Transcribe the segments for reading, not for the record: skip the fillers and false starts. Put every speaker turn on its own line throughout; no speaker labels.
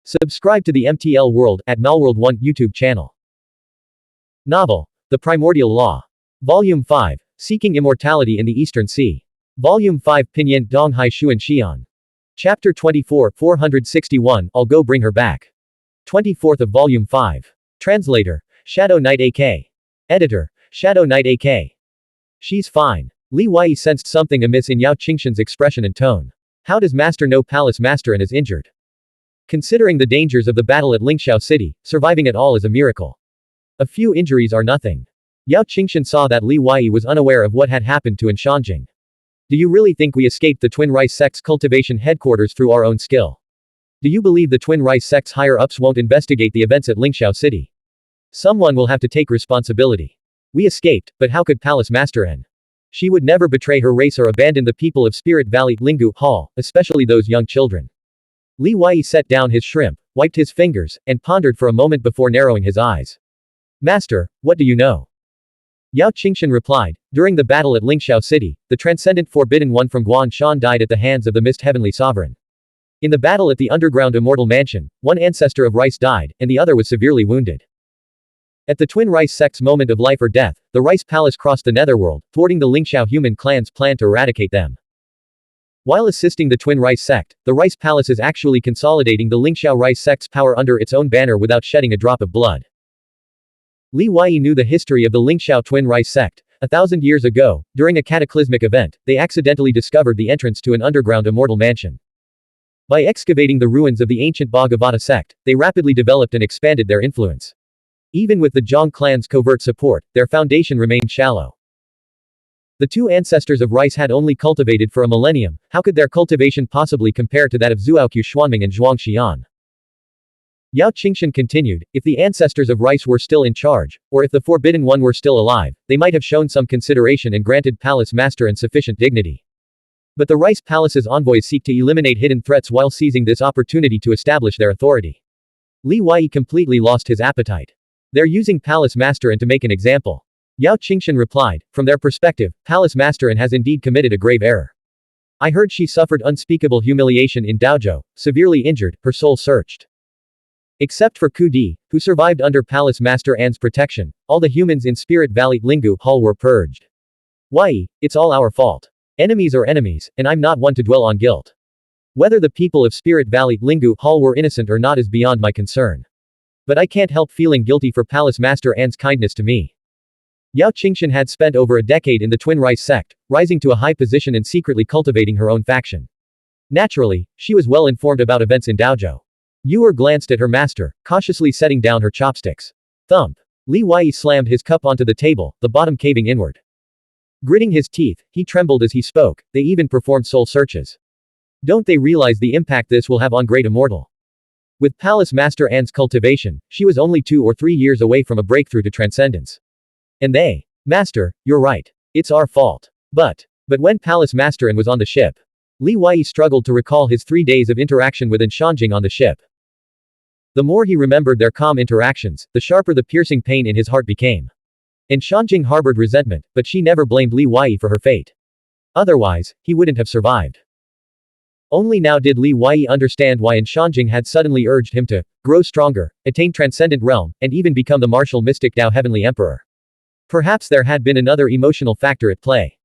Subscribe to the MTL World at Malworld 1 YouTube channel. Novel, The Primordial Law. Volume 5, Seeking Immortality in the Eastern Sea. Volume 5 Pinyin Donghai Xuan Xian. Chapter 24 461 I'll go bring her back. 24th of Volume 5. Translator, Shadow Knight AK. Editor, Shadow Knight AK. She's fine. Li Wei sensed something amiss in Yao Qingshan's expression and tone. How does Master know Palace Master and is injured? Considering the dangers of the battle at Lingxiao City, surviving at all is a miracle. A few injuries are nothing. Yao Qingshan saw that Li Wei was unaware of what had happened to Anshanjing. Do you really think we escaped the Twin Rice Sect's cultivation headquarters through our own skill? Do you believe the Twin Rice Sect's higher-ups won't investigate the events at Lingxiao City? Someone will have to take responsibility. We escaped, but how could Palace Master N? She would never betray her race or abandon the people of Spirit Valley, Lingu Hall, especially those young children. Li Wei set down his shrimp, wiped his fingers, and pondered for a moment before narrowing his eyes. Master, what do you know? Yao Qingshan replied, during the battle at Lingxiao City, the transcendent Forbidden One from Guan Shan died at the hands of the Mist Heavenly Sovereign. In the battle at the underground Immortal Mansion, one ancestor of Rice died, and the other was severely wounded. At the Twin Rice Sect's moment of life or death, the Rice Palace crossed the Netherworld, thwarting the Lingxiao human clan's plan to eradicate them. While assisting the Twin Rice Sect, the Rice Palace is actually consolidating the Lingxiao Rice Sect's power under its own banner without shedding a drop of blood. Li Wei knew the history of the Lingxiao Twin Rice Sect. 1,000 years ago, during a cataclysmic event, they accidentally discovered the entrance to an underground immortal mansion. By excavating the ruins of the ancient Bhagavata sect, they rapidly developed and expanded their influence. Even with the Zhang clan's covert support, their foundation remained shallow. The two ancestors of Rice had only cultivated for a millennium, how could their cultivation possibly compare to that of Zhuoqiu Xuanming and Zhuang Xian? Yao Qingshan continued, if the ancestors of Rice were still in charge, or if the Forbidden One were still alive, they might have shown some consideration and granted Palace Master and sufficient dignity. But the Rice Palace's envoys seek to eliminate hidden threats while seizing this opportunity to establish their authority. Li Wei completely lost his appetite. They're using Palace Master N to make an example. Yao Qingshan replied, from their perspective, Palace Master N has indeed committed a grave error. I heard she suffered unspeakable humiliation in Daozhou, severely injured, her soul searched. Except for Ku Di, who survived under Palace Master An's protection, all the humans in Spirit Valley, Lingu Hall were purged. Wei, it's all our fault. Enemies are enemies, and I'm not one to dwell on guilt. Whether the people of Spirit Valley, Lingu Hall were innocent or not is beyond my concern. But I can't help feeling guilty for Palace Master An's kindness to me. Yao Qingshan had spent over a decade in the Twin Rice sect, rising to a high position and secretly cultivating her own faction. Naturally, she was well informed about events in Daozhou. Yuer glanced at her master, cautiously setting down her chopsticks. Thump. Li Wei slammed his cup onto the table, the bottom caving inward. Gritting his teeth, he trembled as he spoke, they even performed soul searches. Don't they realize the impact this will have on Great Immortal? With Palace Master An's cultivation, she was only 2 or 3 years away from a breakthrough to transcendence. And they. Master, you're right. It's our fault. But when Palace Master An was on the ship, Li Wei struggled to recall his 3 days of interaction with Anshanjing on the ship. The more he remembered their calm interactions, the sharper the piercing pain in his heart became. Anshanjing harbored resentment, but she never blamed Li Wei for her fate. Otherwise, he wouldn't have survived. Only now did Li Wei understand why Anshanjing had suddenly urged him to grow stronger, attain transcendent realm, and even become the martial mystic Dao Heavenly Emperor. Perhaps there had been another emotional factor at play.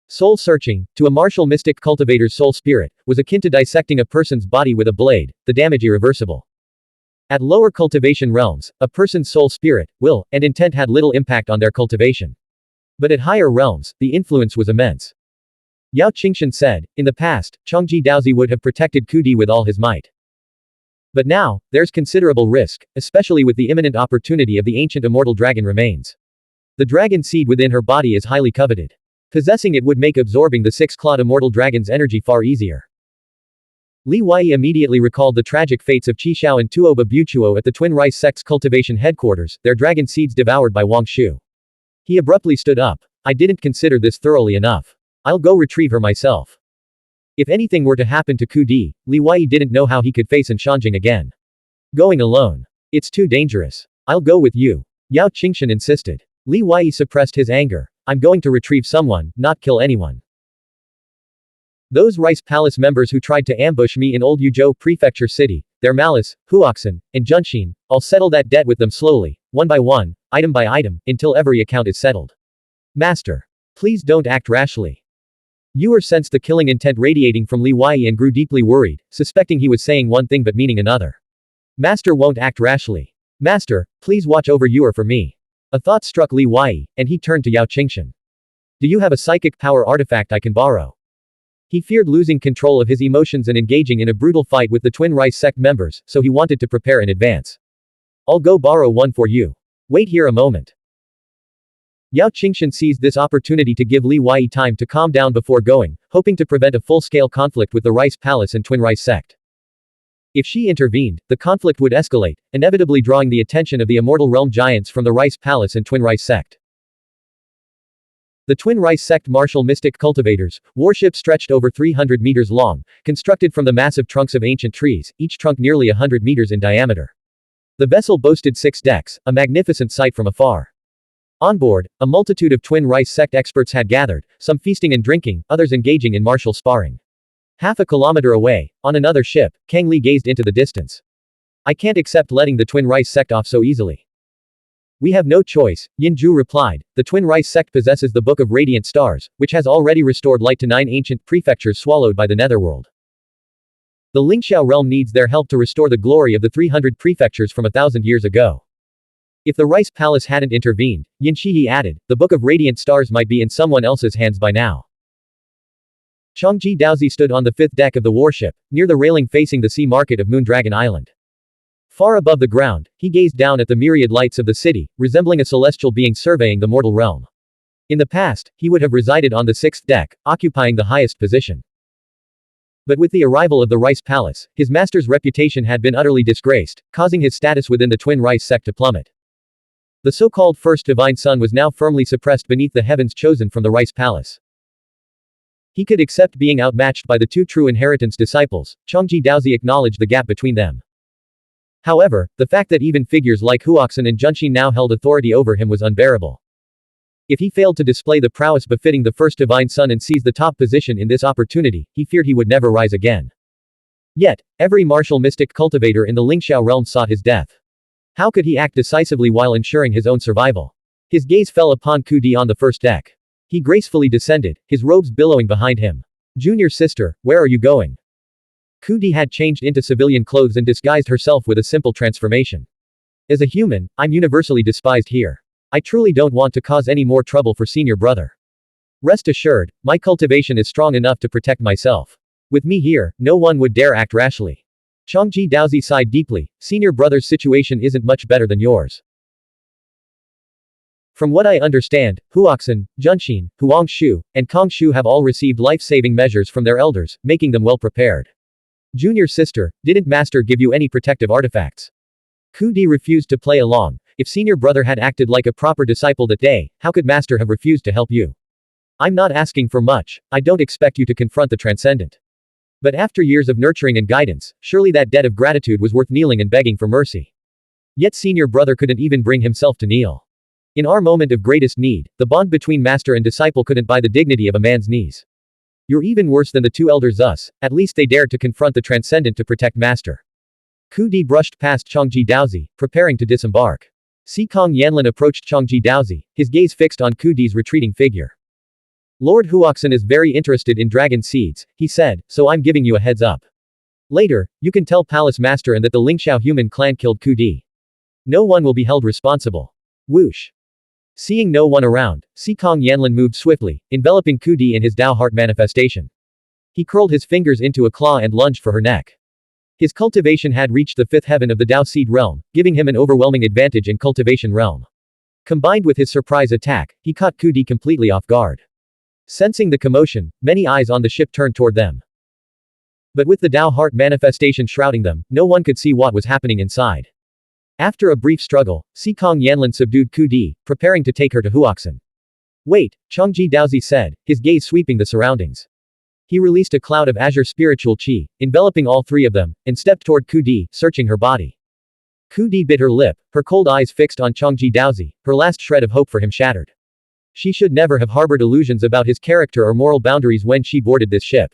Soul searching, to a martial mystic cultivator's soul spirit, was akin to dissecting a person's body with a blade, the damage irreversible. At lower cultivation realms, a person's soul spirit, will, and intent had little impact on their cultivation. But at higher realms, the influence was immense. Yao Qingshan said, in the past, Chongji Daozi would have protected Ku Di with all his might. But now, there's considerable risk, especially with the imminent opportunity of the ancient immortal dragon remains. The dragon seed within her body is highly coveted. Possessing it would make absorbing the 6-clawed immortal dragon's energy far easier. Li Wei immediately recalled the tragic fates of Qishao and Tuoba Buchuo at the Twin Rice Sect's cultivation headquarters, their dragon seeds devoured by Wang Shu. He abruptly stood up. I didn't consider this thoroughly enough. I'll go retrieve her myself. If anything were to happen to Ku Di, Li Wei didn't know how he could face Anshanjing again. Going alone. It's too dangerous. I'll go with you. Yao Qingshan insisted. Li Wei suppressed his anger. I'm going to retrieve someone, not kill anyone. Those Rice Palace members who tried to ambush me in Old Yuzhou Prefecture City, their malice, Huoxin, and Junxin, I'll settle that debt with them slowly, one by one, item by item, until every account is settled. Master. Please don't act rashly. Yuer sensed the killing intent radiating from Li Wei and grew deeply worried, suspecting he was saying one thing but meaning another. Master won't act rashly. Master, please watch over Yuer for me. A thought struck Li Wei, and he turned to Yao Qingshan. Do you have a psychic power artifact I can borrow? He feared losing control of his emotions and engaging in a brutal fight with the Twin Rice sect members, so he wanted to prepare in advance. I'll go borrow one for you. Wait here a moment. Yao Qingshan seized this opportunity to give Li Wei time to calm down before going, hoping to prevent a full-scale conflict with the Rice Palace and Twin Rice sect. If she intervened, the conflict would escalate, inevitably drawing the attention of the Immortal Realm giants from the Rice Palace and Twin Rice sect. The Twin Rice sect martial mystic cultivators, warship stretched over 300 meters long, constructed from the massive trunks of ancient trees, each trunk nearly 100 meters in diameter. The vessel boasted 6 decks, a magnificent sight from afar. On board, a multitude of Twin Rice sect experts had gathered, some feasting and drinking, others engaging in martial sparring. Half a kilometer away, on another ship, Kang Li gazed into the distance. I can't accept letting the Twin Rice sect off so easily. We have no choice, Yin Zhu replied. The Twin Rice sect possesses the Book of Radiant Stars, which has already restored light to 9 ancient prefectures swallowed by the Netherworld. The Lingxiao realm needs their help to restore the glory of the 300 prefectures from 1,000 years ago. If the Rice Palace hadn't intervened, Yin Shihi added, the Book of Radiant Stars might be in someone else's hands by now. Changji Daozi stood on the 5th deck of the warship, near the railing facing the sea market of Moondragon Island. Far above the ground, he gazed down at the myriad lights of the city, resembling a celestial being surveying the mortal realm. In the past, he would have resided on the 6th deck, occupying the highest position. But with the arrival of the Rice Palace, his master's reputation had been utterly disgraced, causing his status within the Twin Rice sect to plummet. The so-called First Divine Son was now firmly suppressed beneath the heavens chosen from the Rice Palace. He could accept being outmatched by the 2 true inheritance disciples. Changji Daozi acknowledged the gap between them. However, the fact that even figures like Huoxin and Junxin now held authority over him was unbearable. If he failed to display the prowess befitting the First Divine Son and seize the top position in this opportunity, he feared he would never rise again. Yet, every martial mystic cultivator in the Lingxiao realm sought his death. How could he act decisively while ensuring his own survival? His gaze fell upon Ku Di on the 1st deck. He gracefully descended, his robes billowing behind him. Junior sister, where are you going? Ku Di had changed into civilian clothes and disguised herself with a simple transformation. As a human, I'm universally despised here. I truly don't want to cause any more trouble for senior brother. Rest assured, my cultivation is strong enough to protect myself. With me here, no one would dare act rashly. Changji Daozi sighed deeply, senior brother's situation isn't much better than yours. From what I understand, Huoxin, Junxin, Huangshu, and Kongshu have all received life-saving measures from their elders, making them well prepared. Junior sister, didn't master give you any protective artifacts? Ku Di refused to play along. If senior brother had acted like a proper disciple that day, how could master have refused to help you? I'm not asking for much, I don't expect you to confront the transcendent. But after years of nurturing and guidance, surely that debt of gratitude was worth kneeling and begging for mercy. Yet senior brother couldn't even bring himself to kneel. In our moment of greatest need, the bond between master and disciple couldn't buy the dignity of a man's knees. You're even worse than the 2 elders thus, at least they dared to confront the transcendent to protect master. Ku Di brushed past Changji Daozi, preparing to disembark. Sikong Yanlin approached Changji Daozi, his gaze fixed on Ku Di's retreating figure. Lord Huoxin is very interested in dragon seeds, he said, so I'm giving you a heads up. Later, you can tell Palace Master and that the Lingxiao human clan killed Ku Di. No one will be held responsible. Whoosh. Seeing no one around, Sikong Yanlin moved swiftly, enveloping Ku Di in his Dao heart manifestation. He curled his fingers into a claw and lunged for her neck. His cultivation had reached the 5th heaven of the Dao seed realm, giving him an overwhelming advantage in cultivation realm. Combined with his surprise attack, he caught Ku Di completely off guard. Sensing the commotion, many eyes on the ship turned toward them. But with the Dao heart manifestation shrouding them, no one could see what was happening inside. After a brief struggle, Sikong Yanlin subdued Ku Di, preparing to take her to Huoxin. Wait, Changji Daozi said, his gaze sweeping the surroundings. He released a cloud of azure spiritual qi, enveloping all 3 of them, and stepped toward Ku Di, searching her body. Ku Di bit her lip, her cold eyes fixed on Changji Daozi, her last shred of hope for him shattered. She should never have harbored illusions about his character or moral boundaries when she boarded this ship.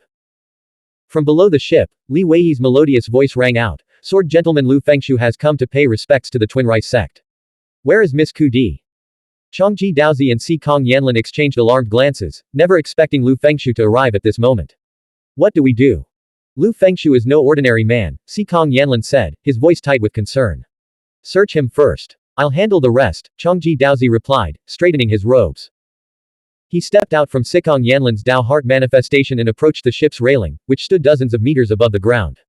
From below the ship, Li Wei's melodious voice rang out, Sword Gentleman Lu Fengshu has come to pay respects to the Twin Rice sect. Where is Miss Ku Di? Changji Daozi and Si Kong Yanlin exchanged alarmed glances, never expecting Lu Fengshu to arrive at this moment. What do we do? Lu Fengshu is no ordinary man, Si Kong Yanlin said, his voice tight with concern. Search him first. I'll handle the rest, Changji Daozi replied, straightening his robes. He stepped out from Si Kong Yanlin's Dao Heart manifestation and approached the ship's railing, which stood dozens of meters above the ground.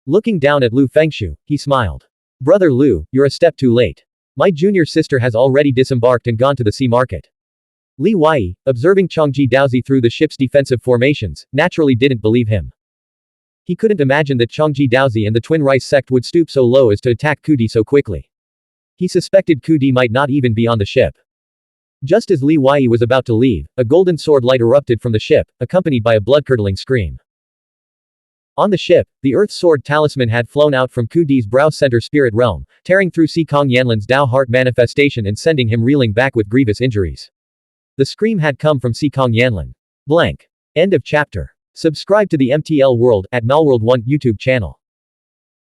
Looking down at Lu Fengshu, he smiled. Brother Lu, you're a step too late. My junior sister has already disembarked and gone to the sea market. Li Wei, observing Changji Daozi through the ship's defensive formations, naturally didn't believe him. He couldn't imagine that Changji Daozi and the Twin Rice sect would stoop so low as to attack Ku Di so quickly. He suspected Ku Di might not even be on the ship. Just as Li Wei was about to leave, a golden sword light erupted from the ship, accompanied by a blood-curdling scream. On the ship, the Earth Sword Talisman had flown out from Ku Di's brow center spirit realm, tearing through Si Kong Yanlin's Dao Heart manifestation and sending him reeling back with grievous injuries. The scream had come from Si Kong Yanlin. Blank. End of chapter. Subscribe to the MTL World at Malworld 1 YouTube channel.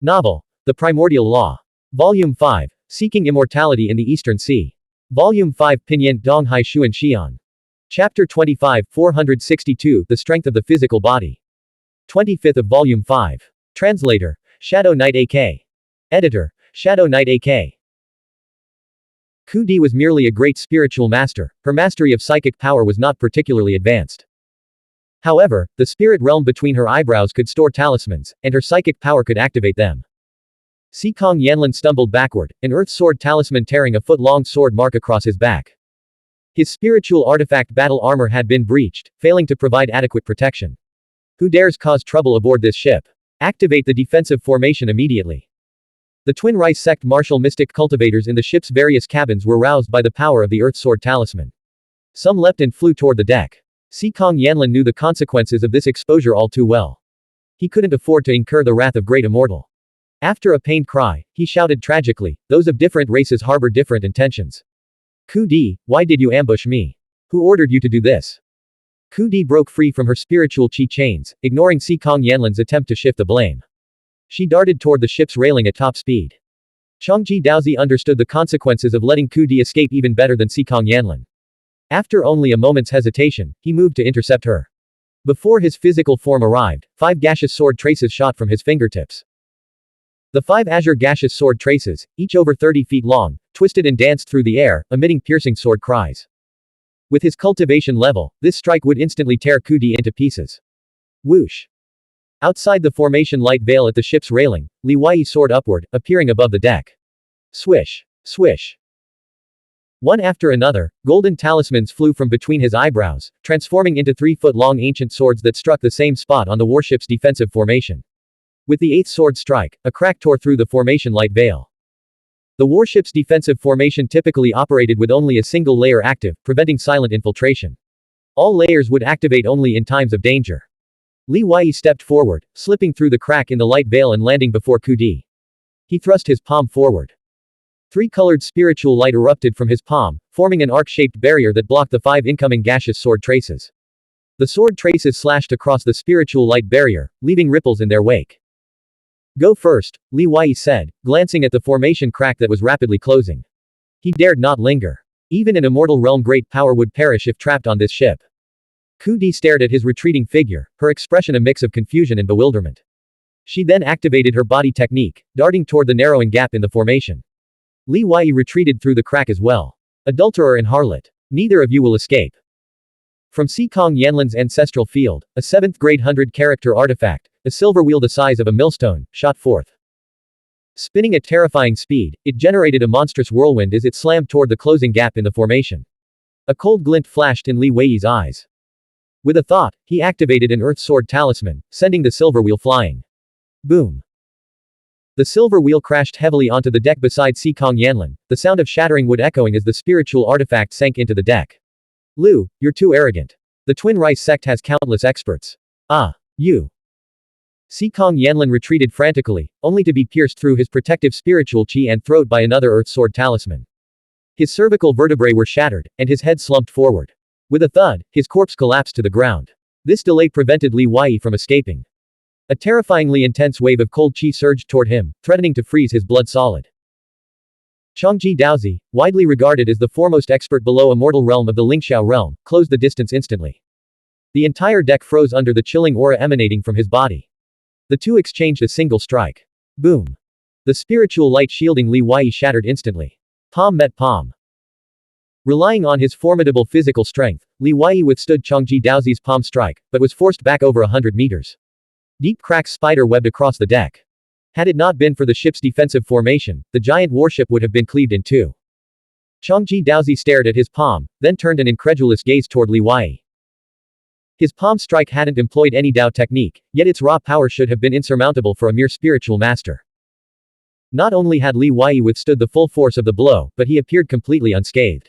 Novel. The Primordial Law. Volume 5. Seeking Immortality in the Eastern Sea. Volume 5 Pinyin Donghai Xuan Xian. Chapter 25 462 The Strength of the Physical Body. 25th of Volume 5. Translator. Shadow Knight AK. Editor. Shadow Knight AK. Ku Di was merely a great spiritual master, her mastery of psychic power was not particularly advanced. However, the spirit realm between her eyebrows could store talismans, and her psychic power could activate them. Si Kong Yanlin stumbled backward, an earth sword talisman tearing a foot-long sword mark across his back. His spiritual artifact battle armor had been breached, failing to provide adequate protection. Who dares cause trouble aboard this ship? Activate the defensive formation immediately. The Twin Rice sect martial mystic cultivators in the ship's various cabins were roused by the power of the Earth Sword Talisman. Some leapt and flew toward the deck. Si Kong Yanlin knew the consequences of this exposure all too well. He couldn't afford to incur the wrath of great immortal. After a pained cry, he shouted tragically, those of different races harbor different intentions. Ku Di, why did you ambush me? Who ordered you to do this? Ku Di broke free from her spiritual chi chains, ignoring Si Kong Yanlin's attempt to shift the blame. She darted toward the ship's railing at top speed. Changji Daozi understood the consequences of letting Ku Di escape even better than Si Kong Yanlin. After only a moment's hesitation, he moved to intercept her. Before his physical form arrived, 5 gaseous sword traces shot from his fingertips. The 5 azure gaseous sword traces, each over 30 feet long, twisted and danced through the air, emitting piercing sword cries. With his cultivation level, this strike would instantly tear Ku Di into pieces. Whoosh! Outside the formation light veil at the ship's railing, Li Wei soared upward, appearing above the deck. Swish! Swish! One after another, golden talismans flew from between his eyebrows, transforming into 3-foot-long ancient swords that struck the same spot on the warship's defensive formation. With the 8th sword strike, a crack tore through the formation light veil. The warship's defensive formation typically operated with only a single layer active, preventing silent infiltration. All layers would activate only in times of danger. Li Wei stepped forward, slipping through the crack in the light veil and landing before Ku Di. He thrust his palm forward. 3-colored spiritual light erupted from his palm, forming an arc-shaped barrier that blocked the 5 incoming gaseous sword traces. The sword traces slashed across the spiritual light barrier, leaving ripples in their wake. Go first, Li Wei said, glancing at the formation crack that was rapidly closing. He dared not linger. Even an immortal realm great power would perish if trapped on this ship. Ku Di stared at his retreating figure, her expression a mix of confusion and bewilderment. She then activated her body technique, darting toward the narrowing gap in the formation. Li Wei retreated through the crack as well. Adulterer and harlot. Neither of you will escape. From Si Kong Yanlin's ancestral field, a 7th grade 100-character artifact, a silver wheel the size of a millstone, shot forth. Spinning at terrifying speed, it generated a monstrous whirlwind as it slammed toward the closing gap in the formation. A cold glint flashed in Li Wei's eyes. With a thought, he activated an Earth Sword Talisman, sending the silver wheel flying. Boom! The silver wheel crashed heavily onto the deck beside Si Kong Yanlin, the sound of shattering wood echoing as the spiritual artifact sank into the deck. Lu, you're too arrogant. The Twin Rice sect has countless experts. Ah, you. Si Kong Yanlin retreated frantically, only to be pierced through his protective spiritual chi and throat by another Earth Sword Talisman. His cervical vertebrae were shattered, and his head slumped forward. With a thud, his corpse collapsed to the ground. This delay prevented Li Wei from escaping. A terrifyingly intense wave of cold qi surged toward him, threatening to freeze his blood solid. Changji Daozi, widely regarded as the foremost expert below immortal realm of the Lingxiao realm, closed the distance instantly. The entire deck froze under the chilling aura emanating from his body. The two exchanged a single strike. Boom. The spiritual light shielding Li Wei shattered instantly. Palm met palm. Relying on his formidable physical strength, Li Wei withstood Changji Daozi's palm strike, but was forced back over 100 meters. Deep cracks spider-webbed across the deck. Had it not been for the ship's defensive formation, the giant warship would have been cleaved in two. Changji Daozi stared at his palm, then turned an incredulous gaze toward Li Wei. His palm strike hadn't employed any Dao technique, yet its raw power should have been insurmountable for a mere spiritual master. Not only had Li Wei withstood the full force of the blow, but he appeared completely unscathed.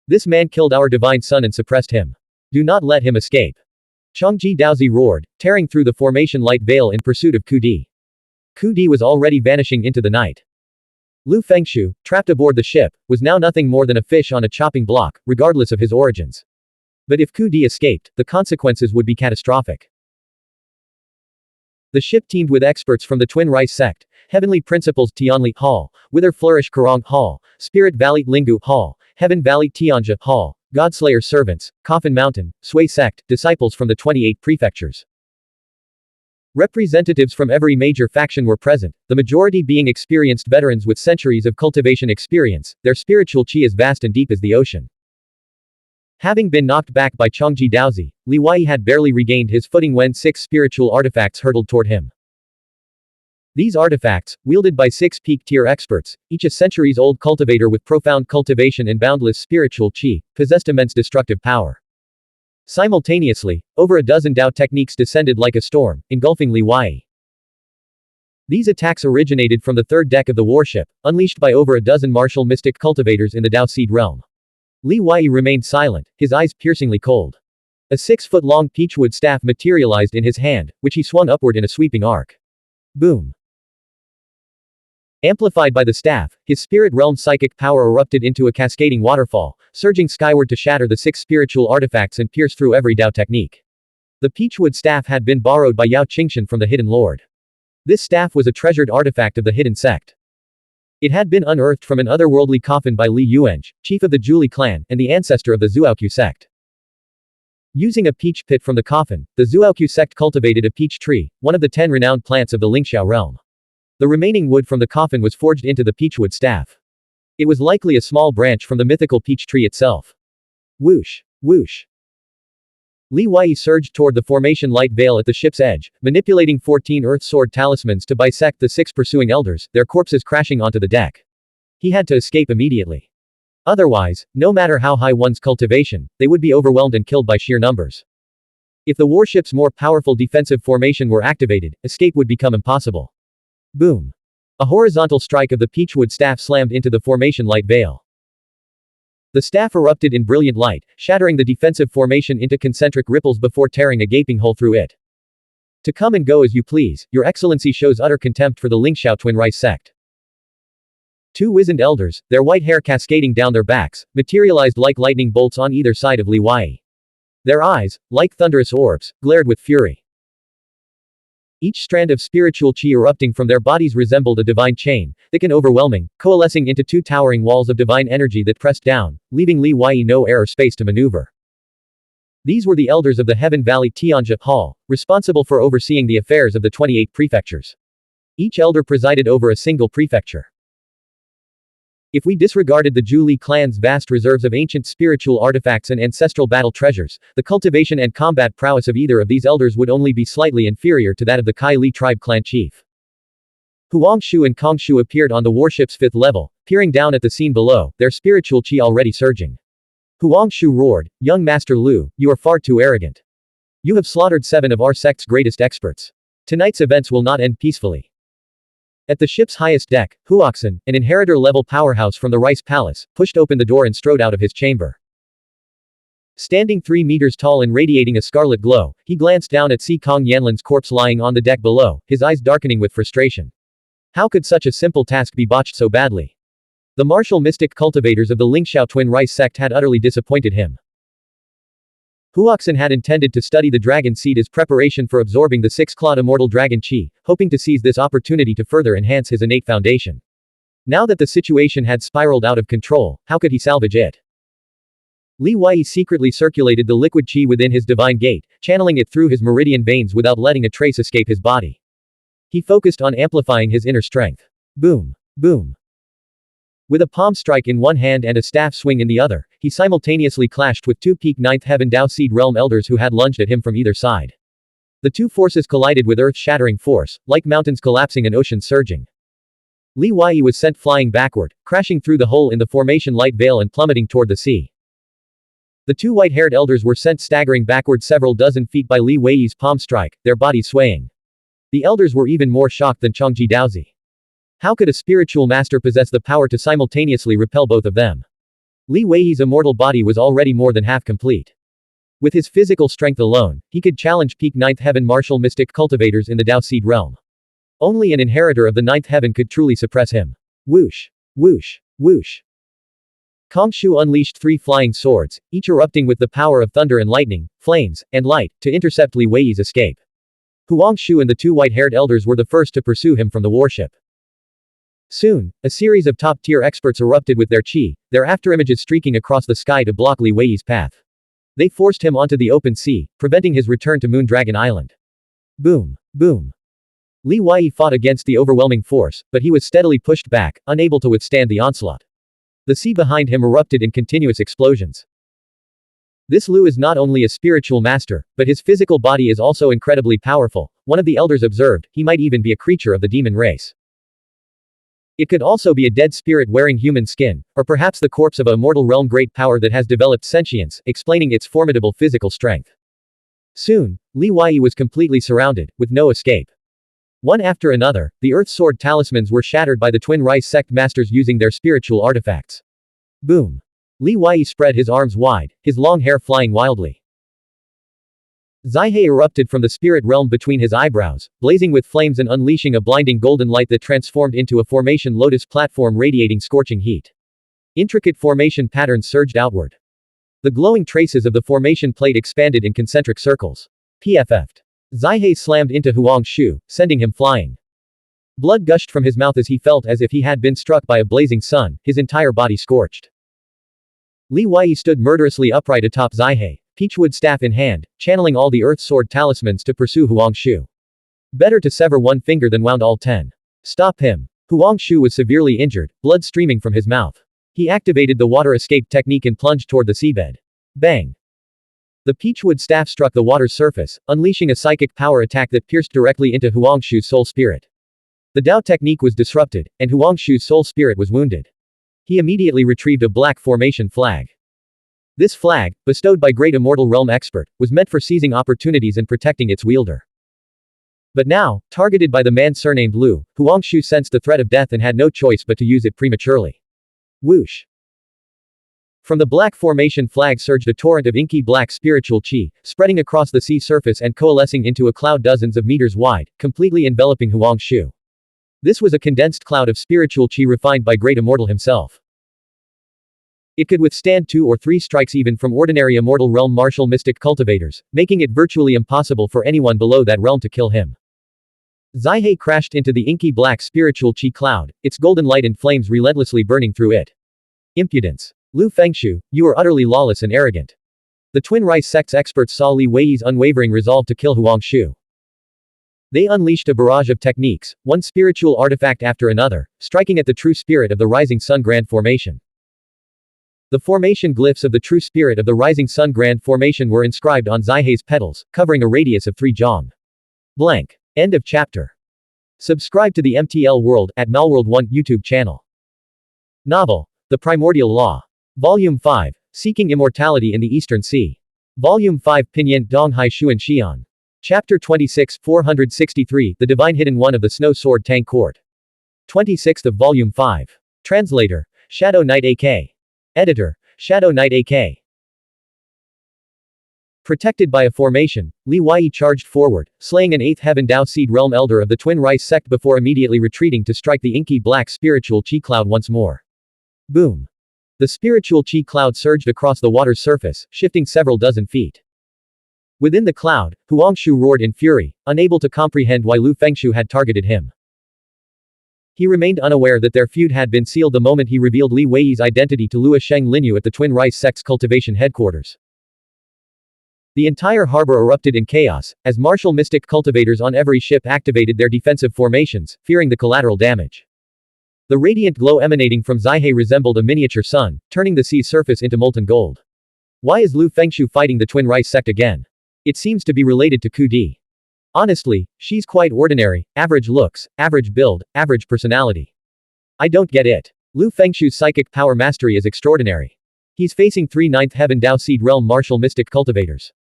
This man killed our divine son and suppressed him. Do not let him escape. Changji Daozi roared, tearing through the formation light veil in pursuit of Ku Di. Ku Di was already vanishing into the night. Lu Fengshu, trapped aboard the ship, was now nothing more than a fish on a chopping block, regardless of his origins. But if Ku Di escaped, the consequences would be catastrophic. The ship teamed with experts from the Twin Rice sect, Heavenly Principles Tianli Hall, Wither Flourish Karong Hall, Spirit Valley Lingu Hall, Heaven Valley Tianja Hall, Godslayer Servants, Coffin Mountain, Sui Sect, disciples from the 28 prefectures. Representatives from every major faction were present, the majority being experienced veterans with centuries of cultivation experience. Their spiritual qi is vast and deep as the ocean. Having been knocked back by Changji Daozi, Li Wei had barely regained his footing when 6 spiritual artifacts hurtled toward him. These artifacts, wielded by 6 peak-tier experts, each a centuries-old cultivator with profound cultivation and boundless spiritual qi, possessed immense destructive power. Simultaneously, over a dozen Dao techniques descended like a storm, engulfing Li Wei. These attacks originated from the third deck of the warship, unleashed by over a dozen martial mystic cultivators in the Dao Seed realm. Li Wei remained silent, his eyes piercingly cold. A 6-foot-long peachwood staff materialized in his hand, which he swung upward in a sweeping arc. Boom. Amplified by the staff, his spirit realm psychic power erupted into a cascading waterfall, surging skyward to shatter the 6 spiritual artifacts and pierce through every Dao technique. The peachwood staff had been borrowed by Yao Qingshan from the Hidden Lord. This staff was a treasured artifact of the Hidden Sect. It had been unearthed from an otherworldly coffin by Li Yuanzhi, chief of the Zhuli clan, and the ancestor of the Zhuoqiu sect. Using a peach pit from the coffin, the Zhuoqiu sect cultivated a peach tree, one of the 10 renowned plants of the Lingxiao realm. The remaining wood from the coffin was forged into the peachwood staff. It was likely a small branch from the mythical peach tree itself. Whoosh! Whoosh! Li Wei surged toward the formation light veil at the ship's edge, manipulating 14 earth sword talismans to bisect the 6 pursuing elders, their corpses crashing onto the deck. He had to escape immediately. Otherwise, no matter how high one's cultivation, they would be overwhelmed and killed by sheer numbers. If the warship's more powerful defensive formation were activated, escape would become impossible. Boom. A horizontal strike of the peachwood staff slammed into the formation light veil. The staff erupted in brilliant light, shattering the defensive formation into concentric ripples before tearing a gaping hole through it. To come and go as you please, Your Excellency shows utter contempt for the Lingxiao Twin Rice sect. 2 wizened elders, their white hair cascading down their backs, materialized like lightning bolts on either side of Li Wei. Their eyes, like thunderous orbs, glared with fury. Each strand of spiritual qi erupting from their bodies resembled a divine chain, thick and overwhelming, coalescing into 2 towering walls of divine energy that pressed down, leaving Li Wei no air or space to maneuver. These were the elders of the Heaven Valley Tianja Hall, responsible for overseeing the affairs of the 28 prefectures. Each elder presided over a single prefecture. If we disregarded the Zhuli clan's vast reserves of ancient spiritual artifacts and ancestral battle treasures, the cultivation and combat prowess of either of these elders would only be slightly inferior to that of the Kai Li tribe clan chief. Huangshu and Kongshu appeared on the warship's 5th level, peering down at the scene below, their spiritual qi already surging. Huangshu roared, "Young Master Lu, you are far too arrogant. You have slaughtered 7 of our sect's greatest experts. Tonight's events will not end peacefully." At the ship's highest deck, Huoxin, an inheritor-level powerhouse from the Rice Palace, pushed open the door and strode out of his chamber. Standing 3 meters tall and radiating a scarlet glow, he glanced down at Si Kong Yanlin's corpse lying on the deck below, his eyes darkening with frustration. How could such a simple task be botched so badly? The martial mystic cultivators of the Lingxiao Twin Rice sect had utterly disappointed him. Huoxin had intended to study the dragon seed as preparation for absorbing the six-clawed immortal dragon qi, hoping to seize this opportunity to further enhance his innate foundation. Now that the situation had spiraled out of control, how could he salvage it? Li Wei secretly circulated the liquid qi within his divine gate, channeling it through his meridian veins without letting a trace escape his body. He focused on amplifying his inner strength. Boom. Boom. With a palm strike in one hand and a staff swing in the other, he simultaneously clashed with two peak ninth heaven Dao Seed Realm elders who had lunged at him from either side. The two forces collided with earth-shattering force, like mountains collapsing and oceans surging. Li Wei was sent flying backward, crashing through the hole in the formation light veil and plummeting toward the sea. The two white-haired elders were sent staggering backward several dozen feet by Li Wei's palm strike, their bodies swaying. The elders were even more shocked than Changji Daozi. How could a spiritual master possess the power to simultaneously repel both of them? Li Wei's immortal body was already more than half complete. With his physical strength alone, he could challenge peak ninth heaven martial mystic cultivators in the Dao Seed realm. Only an inheritor of the ninth heaven could truly suppress him. Whoosh! Whoosh! Whoosh! Kongshu unleashed three flying swords, each erupting with the power of thunder and lightning, flames, and light, to intercept Li Wei's escape. Huangshu and the two white-haired elders were the first to pursue him from the warship. Soon, a series of top-tier experts erupted with their qi, their afterimages streaking across the sky to block Li Wei's path. They forced him onto the open sea, preventing his return to Moondragon Island. Boom. Boom. Li Wei fought against the overwhelming force, but he was steadily pushed back, unable to withstand the onslaught. The sea behind him erupted in continuous explosions. This Lu is not only a spiritual master, but his physical body is also incredibly powerful. One of the elders observed, he might even be a creature of the demon race. It could also be a dead spirit wearing human skin, or perhaps the corpse of a mortal realm great power that has developed sentience, explaining its formidable physical strength. Soon, Li Wei was completely surrounded, with no escape. One after another, the Earth Sword talismans were shattered by the Twin Rice sect masters using their spiritual artifacts. Boom. Li Wei spread his arms wide, his long hair flying wildly. Zaihei erupted from the spirit realm between his eyebrows, blazing with flames and unleashing a blinding golden light that transformed into a formation lotus platform radiating scorching heat. Intricate formation patterns surged outward. The glowing traces of the formation plate expanded in concentric circles. PFF'd. Zaihei slammed into Huangshu, sending him flying. Blood gushed from his mouth as he felt as if he had been struck by a blazing sun, his entire body scorched. Li Wei stood murderously upright atop Zaihei, peachwood staff in hand, channeling all the Earth Sword talismans to pursue Huangshu. Better to sever one finger than wound all 10. Stop him. Huangshu was severely injured, blood streaming from his mouth. He activated the water escape technique and plunged toward the seabed. Bang! The peachwood staff struck the water's surface, unleashing a psychic power attack that pierced directly into Huangshu's soul spirit. The Dao technique was disrupted, and Huangshu's soul spirit was wounded. He immediately retrieved a black formation flag. This flag, bestowed by great immortal realm expert, was meant for seizing opportunities and protecting its wielder. But now, targeted by the man surnamed Lu, Huangshu sensed the threat of death and had no choice but to use it prematurely. Whoosh! From the black formation flag surged a torrent of inky black spiritual qi, spreading across the sea surface and coalescing into a cloud dozens of meters wide, completely enveloping Huangshu. This was a condensed cloud of spiritual qi refined by great immortal himself. It could withstand 2 or 3 strikes even from ordinary immortal realm martial mystic cultivators, making it virtually impossible for anyone below that realm to kill him. Zaihei crashed into the inky black spiritual qi cloud, its golden light and flames relentlessly burning through it. Impudence. Lu Fengshu, you are utterly lawless and arrogant. The Twin Rice sect's experts saw Li Wei's unwavering resolve to kill Huangshu. They unleashed a barrage of techniques, one spiritual artifact after another, striking at the true spirit of the Rising Sun Grand Formation. The formation glyphs of the true spirit of the Rising Sun Grand Formation were inscribed on Zaihei's petals, covering a radius of 3 zhang. Blank. End of chapter. Subscribe to the MTL World at Malworld 1 YouTube channel. Novel. The Primordial Law. Volume 5. Seeking Immortality in the Eastern Sea. Volume 5 Pinyin Donghai Xuan Xian. Chapter 26 463 The Divine Hidden One of the Snow Sword Tang Court. 26th of Volume 5. Translator. Shadow Knight AK. Editor. Shadow Knight AK. Protected by a formation, Li Wei charged forward, slaying an 8th Heaven Dao Seed Realm Elder of the Twin Rice sect before immediately retreating to strike the inky black spiritual qi cloud once more. Boom. The spiritual qi cloud surged across the water's surface, shifting several dozen feet. Within the cloud, Huangshu roared in fury, unable to comprehend why Lu Fengshu had targeted him. He remained unaware that their feud had been sealed the moment he revealed Li Weiyi's identity to Lua Sheng Linyu at the Twin Rice Sect's cultivation headquarters. The entire harbor erupted in chaos, as martial mystic cultivators on every ship activated their defensive formations, fearing the collateral damage. The radiant glow emanating from Zaihe resembled a miniature sun, turning the sea's surface into molten gold. Why is Lu Fengshu fighting the Twin Rice Sect again? It seems to be related to Ku Di. Honestly, she's quite ordinary, average looks, average build, average personality. I don't get it. Lu Fengshu's psychic power mastery is extraordinary. He's facing 3 ninth heaven Dao Seed Realm martial mystic cultivators.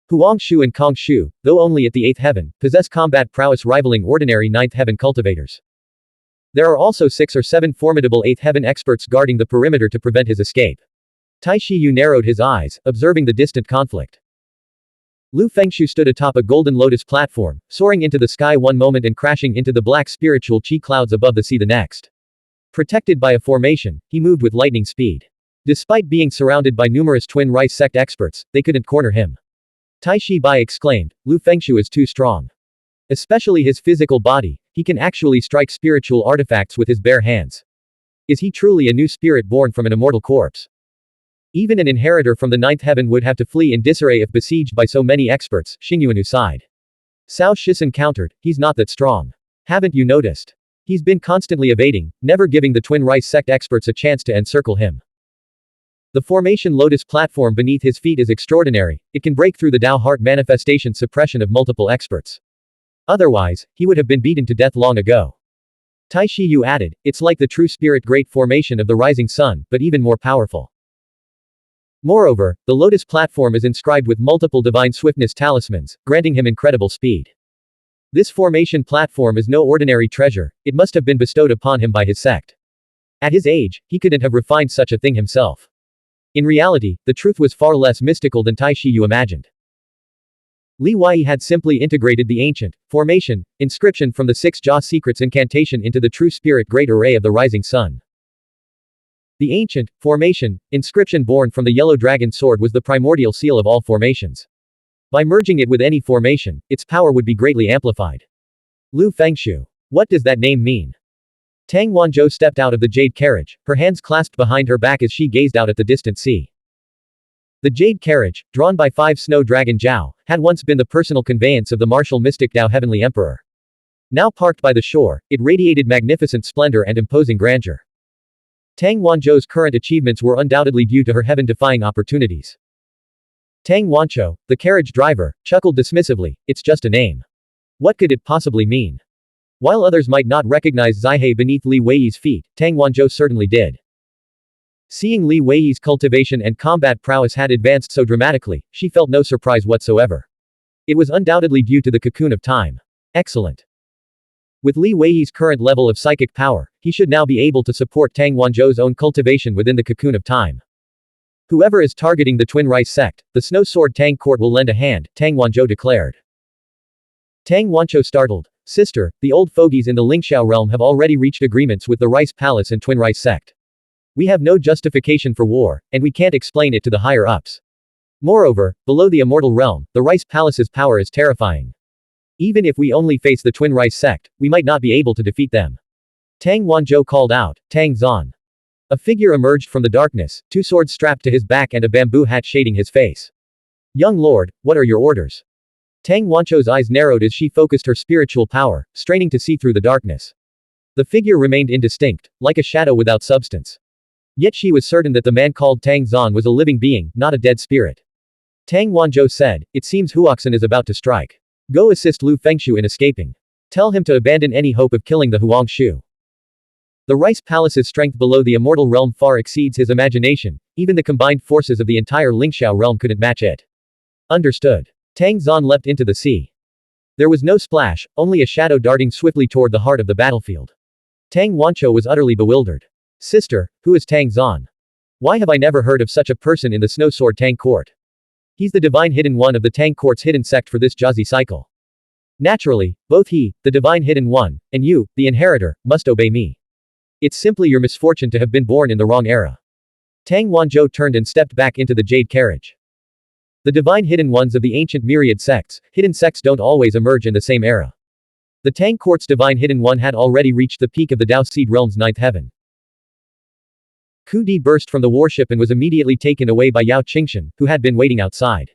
Huang Shu and Kong Shu, though only at the 8th heaven, possess combat prowess rivaling ordinary 9th heaven cultivators. There are also 6 or 7 formidable 8th heaven experts guarding the perimeter to prevent his escape. Tai Shiyu narrowed his eyes, observing the distant conflict. Lu Fengshu stood atop a golden lotus platform, soaring into the sky one moment and crashing into the black spiritual chi clouds above the sea the next. Protected by a formation, he moved with lightning speed. Despite being surrounded by numerous Twin Rice Sect experts, they couldn't corner him. Tai Shi Bai exclaimed, Lu Fengshu is too strong. Especially his physical body, he can actually strike spiritual artifacts with his bare hands. Is he truly a new spirit born from an immortal corpse? Even an inheritor from the 9th heaven would have to flee in disarray if besieged by so many experts, Xingyuanu sighed. Cao Shisen countered, he's not that strong. Haven't you noticed? He's been constantly evading, never giving the Twin Rice Sect experts a chance to encircle him. The formation lotus platform beneath his feet is extraordinary, it can break through the Dao Heart manifestation suppression of multiple experts. Otherwise, he would have been beaten to death long ago. Tai Shiyu added, it's like the true spirit great formation of the rising sun, but even more powerful. Moreover, the lotus platform is inscribed with multiple divine swiftness talismans, granting him incredible speed. This formation platform is no ordinary treasure, it must have been bestowed upon him by his sect. At his age, he couldn't have refined such a thing himself. In reality, the truth was far less mystical than Tai Shiyu imagined. Li Weiyi had simply integrated the ancient formation inscription from the 6 Jia secrets incantation into the true spirit great array of the rising sun. The ancient formation inscription born from the yellow dragon sword was the primordial seal of all formations. By merging it with any formation, its power would be greatly amplified. Lu Fengshu. What does that name mean? Tang Wanzhou stepped out of the jade carriage, her hands clasped behind her back as she gazed out at the distant sea. The jade carriage, drawn by 5 snow dragon Zhao, had once been the personal conveyance of the martial mystic Dao Heavenly Emperor. Now parked by the shore, it radiated magnificent splendor and imposing grandeur. Tang Wanzhou's current achievements were undoubtedly due to her heaven-defying opportunities. Tang Wanzhou, the carriage driver, chuckled dismissively, it's just a name. What could it possibly mean? While others might not recognize Zaihe beneath Li Weiyi's feet, Tang Wanzhou certainly did. Seeing Li Weiyi's cultivation and combat prowess had advanced so dramatically, she felt no surprise whatsoever. It was undoubtedly due to the cocoon of time. Excellent. With Li Weiyi's current level of psychic power, he should now be able to support Tang Wanzhou's own cultivation within the cocoon of time. Whoever is targeting the Twin Rice Sect, the Snow Sword Tang Court will lend a hand, Tang Wanzhou declared. Tang Wanzhou startled. Sister, the old fogies in the Lingxiao realm have already reached agreements with the Rice Palace and Twin Rice Sect. We have no justification for war, and we can't explain it to the higher-ups. Moreover, below the Immortal Realm, the Rice Palace's power is terrifying. Even if we only face the Twin Rice Sect, we might not be able to defeat them. Tang Wanzhou called out, Tang Zan. A figure emerged from the darkness, 2 swords strapped to his back and a bamboo hat shading his face. Young lord, what are your orders? Tang Wanzhou's eyes narrowed as she focused her spiritual power, straining to see through the darkness. The figure remained indistinct, like a shadow without substance. Yet she was certain that the man called Tang Zan was a living being, not a dead spirit. Tang Wanzhou said, it seems Huoxin is about to strike. Go assist Lu Fengshu in escaping. Tell him to abandon any hope of killing the Huang Shu. The Rice Palace's strength below the Immortal Realm far exceeds his imagination, even the combined forces of the entire Lingxiao realm couldn't match it. Understood. Tang Zan leapt into the sea. There was no splash, only a shadow darting swiftly toward the heart of the battlefield. Tang Wanzhou was utterly bewildered. Sister, who is Tang Zan? Why have I never heard of such a person in the Snow Sword Tang Court? He's the divine hidden one of the Tang Court's hidden sect for this Jiazi cycle. Naturally, both he, the divine hidden one, and you, the inheritor, must obey me. It's simply your misfortune to have been born in the wrong era. Tang Wanzhou turned and stepped back into the jade carriage. The divine hidden ones of the ancient myriad sects, hidden sects don't always emerge in the same era. The Tang Court's divine hidden one had already reached the peak of the Dao Seed Realm's ninth heaven. Ku Di burst from the warship and was immediately taken away by Yao Qingshan, who had been waiting outside.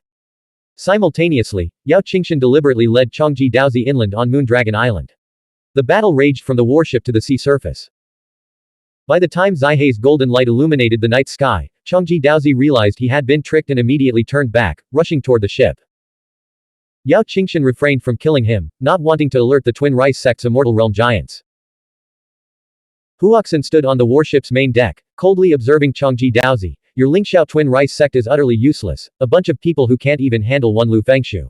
Simultaneously, Yao Qingshan deliberately led Changji Daozi inland on Moondragon Island. The battle raged from the warship to the sea surface. By the time Zaihei's golden light illuminated the night sky, Changji Daozi realized he had been tricked and immediately turned back, rushing toward the ship. Yao Qingshan refrained from killing him, not wanting to alert the Twin Rice sect's immortal realm giants. Huoxin stood on the warship's main deck, coldly observing Changji Daozi. Your Lingxiao Twin Rice sect is utterly useless, a bunch of people who can't even handle one Lu Fengshu.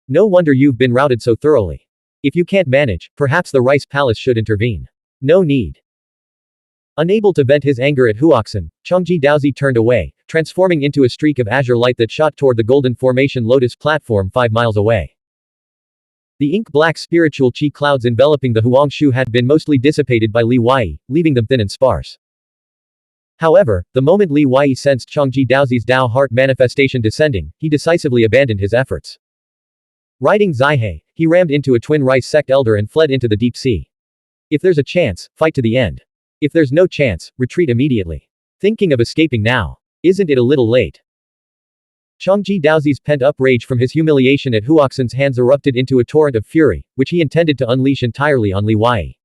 No wonder you've been routed so thoroughly. If you can't manage, perhaps the Rice Palace should intervene. No need. Unable to vent his anger at Huoxin, Changji Daozi turned away, transforming into a streak of azure light that shot toward the Golden Formation Lotus platform 5 miles away. The ink-black spiritual qi clouds enveloping the Huangshu had been mostly dissipated by Li Wei, leaving them thin and sparse. However, the moment Li Wei sensed Changji Daozi's Dao heart manifestation descending, he decisively abandoned his efforts. Riding Zaihei, he rammed into a Twin Rice sect elder and fled into the deep sea. If there's a chance, fight to the end. If there's no chance, retreat immediately. Thinking of escaping now. Isn't it a little late? Changji Daozi's pent-up rage from his humiliation at Huoxin's hands erupted into a torrent of fury, which he intended to unleash entirely on Li Wei.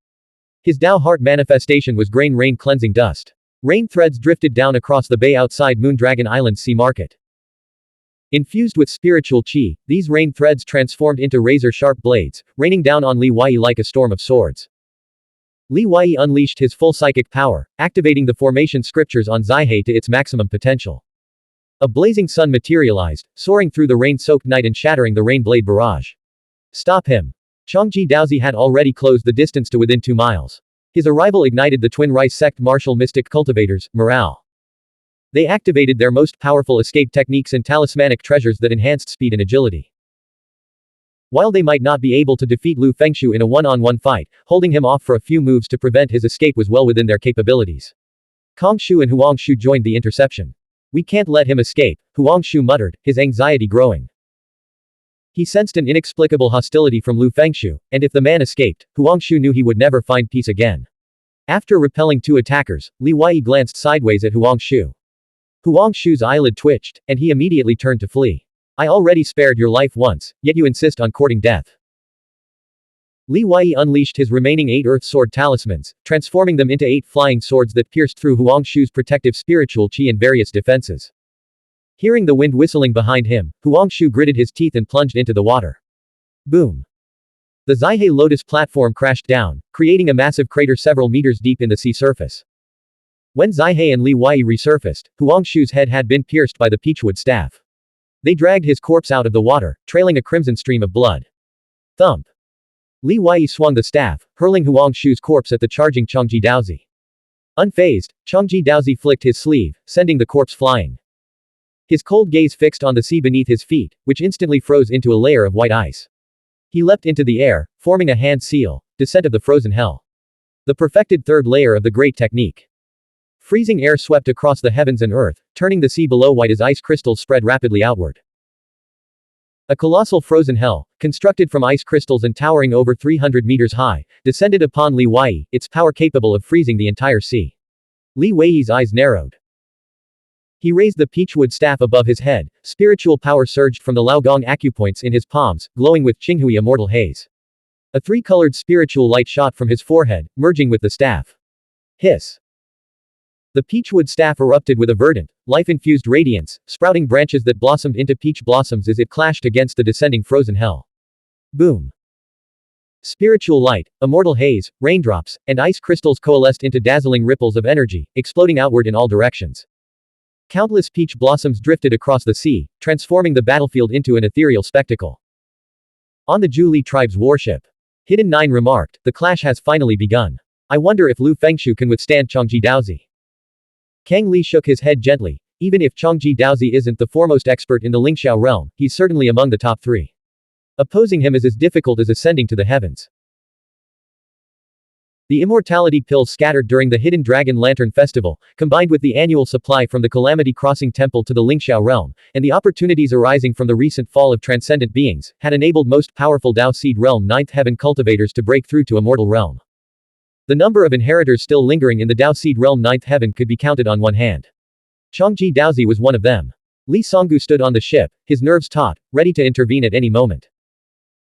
His Dao heart manifestation was grain rain cleansing dust. Rain threads drifted down across the bay outside Moondragon Island's sea market. Infused with spiritual qi, these rain threads transformed into razor-sharp blades, raining down on Li Wei like a storm of swords. Li Wei unleashed his full psychic power, activating the formation scriptures on Zaihei to its maximum potential. A blazing sun materialized, soaring through the rain-soaked night and shattering the rain blade barrage. Stop him. Changji Daozi had already closed the distance to within 2 miles. His arrival ignited the Twin Rice sect martial mystic cultivators' morale. They activated their most powerful escape techniques and talismanic treasures that enhanced speed and agility. While they might not be able to defeat Lu Fengshu in a one-on-one fight, holding him off for a few moves to prevent his escape was well within their capabilities. Kongshu and Huangshu joined the interception. We can't let him escape, Huangshu muttered, his anxiety growing. He sensed an inexplicable hostility from Lu Fengshu, and if the man escaped, Huangshu knew he would never find peace again. After repelling 2 attackers, Li Wei glanced sideways at Huangshu. Huangshu's eyelid twitched, and he immediately turned to flee. I already spared your life once, yet you insist on courting death. Li Wei unleashed his remaining 8 earth sword talismans, transforming them into 8 flying swords that pierced through Huangshu's protective spiritual qi and various defenses. Hearing the wind whistling behind him, Huangshu gritted his teeth and plunged into the water. Boom. The Zaihei Lotus platform crashed down, creating a massive crater several meters deep in the sea surface. When Zaihei and Li Wei resurfaced, Huangshu's head had been pierced by the peachwood staff. They dragged his corpse out of the water, trailing a crimson stream of blood. Thump. Li Wei swung the staff, hurling Huangshu's corpse at the charging Changji Daozi. Unfazed, Changji Daozi flicked his sleeve, sending the corpse flying. His cold gaze fixed on the sea beneath his feet, which instantly froze into a layer of white ice. He leapt into the air, forming a hand seal, descent of the frozen hell. The perfected 3rd layer of the great technique. Freezing air swept across the heavens and earth, turning the sea below white as ice crystals spread rapidly outward. A colossal frozen hell, constructed from ice crystals and towering over 300 meters high, descended upon Li Wei, its power capable of freezing the entire sea. Li Wei's eyes narrowed. He raised the peachwood staff above his head, spiritual power surged from the Laogong acupoints in his palms, glowing with Qinghui immortal haze. A 3-colored spiritual light shot from his forehead, merging with the staff. Hiss. The peachwood staff erupted with a verdant, life-infused radiance, sprouting branches that blossomed into peach blossoms as it clashed against the descending frozen hell. Boom. Spiritual light, immortal haze, raindrops, and ice crystals coalesced into dazzling ripples of energy, exploding outward in all directions. Countless peach blossoms drifted across the sea, transforming the battlefield into an ethereal spectacle. On the Zhu Li tribe's warship. Hidden 9 remarked, the clash has finally begun. I wonder if Lu Fengshu can withstand Changji Daozi. Kang Li shook his head gently. Even if Changji Daozi isn't the foremost expert in the Lingxiao realm, he's certainly among the top 3. Opposing him is as difficult as ascending to the heavens. The immortality pill scattered during the Hidden Dragon Lantern Festival, combined with the annual supply from the Calamity Crossing Temple to the Lingxiao realm, and the opportunities arising from the recent fall of transcendent beings, had enabled most powerful Dao Seed Realm Ninth Heaven cultivators to break through to Immortal Realm. The number of inheritors still lingering in the Dao Seed Realm Ninth Heaven could be counted on one hand. Changji Daozi was one of them. Li Songgu stood on the ship, his nerves taut, ready to intervene at any moment.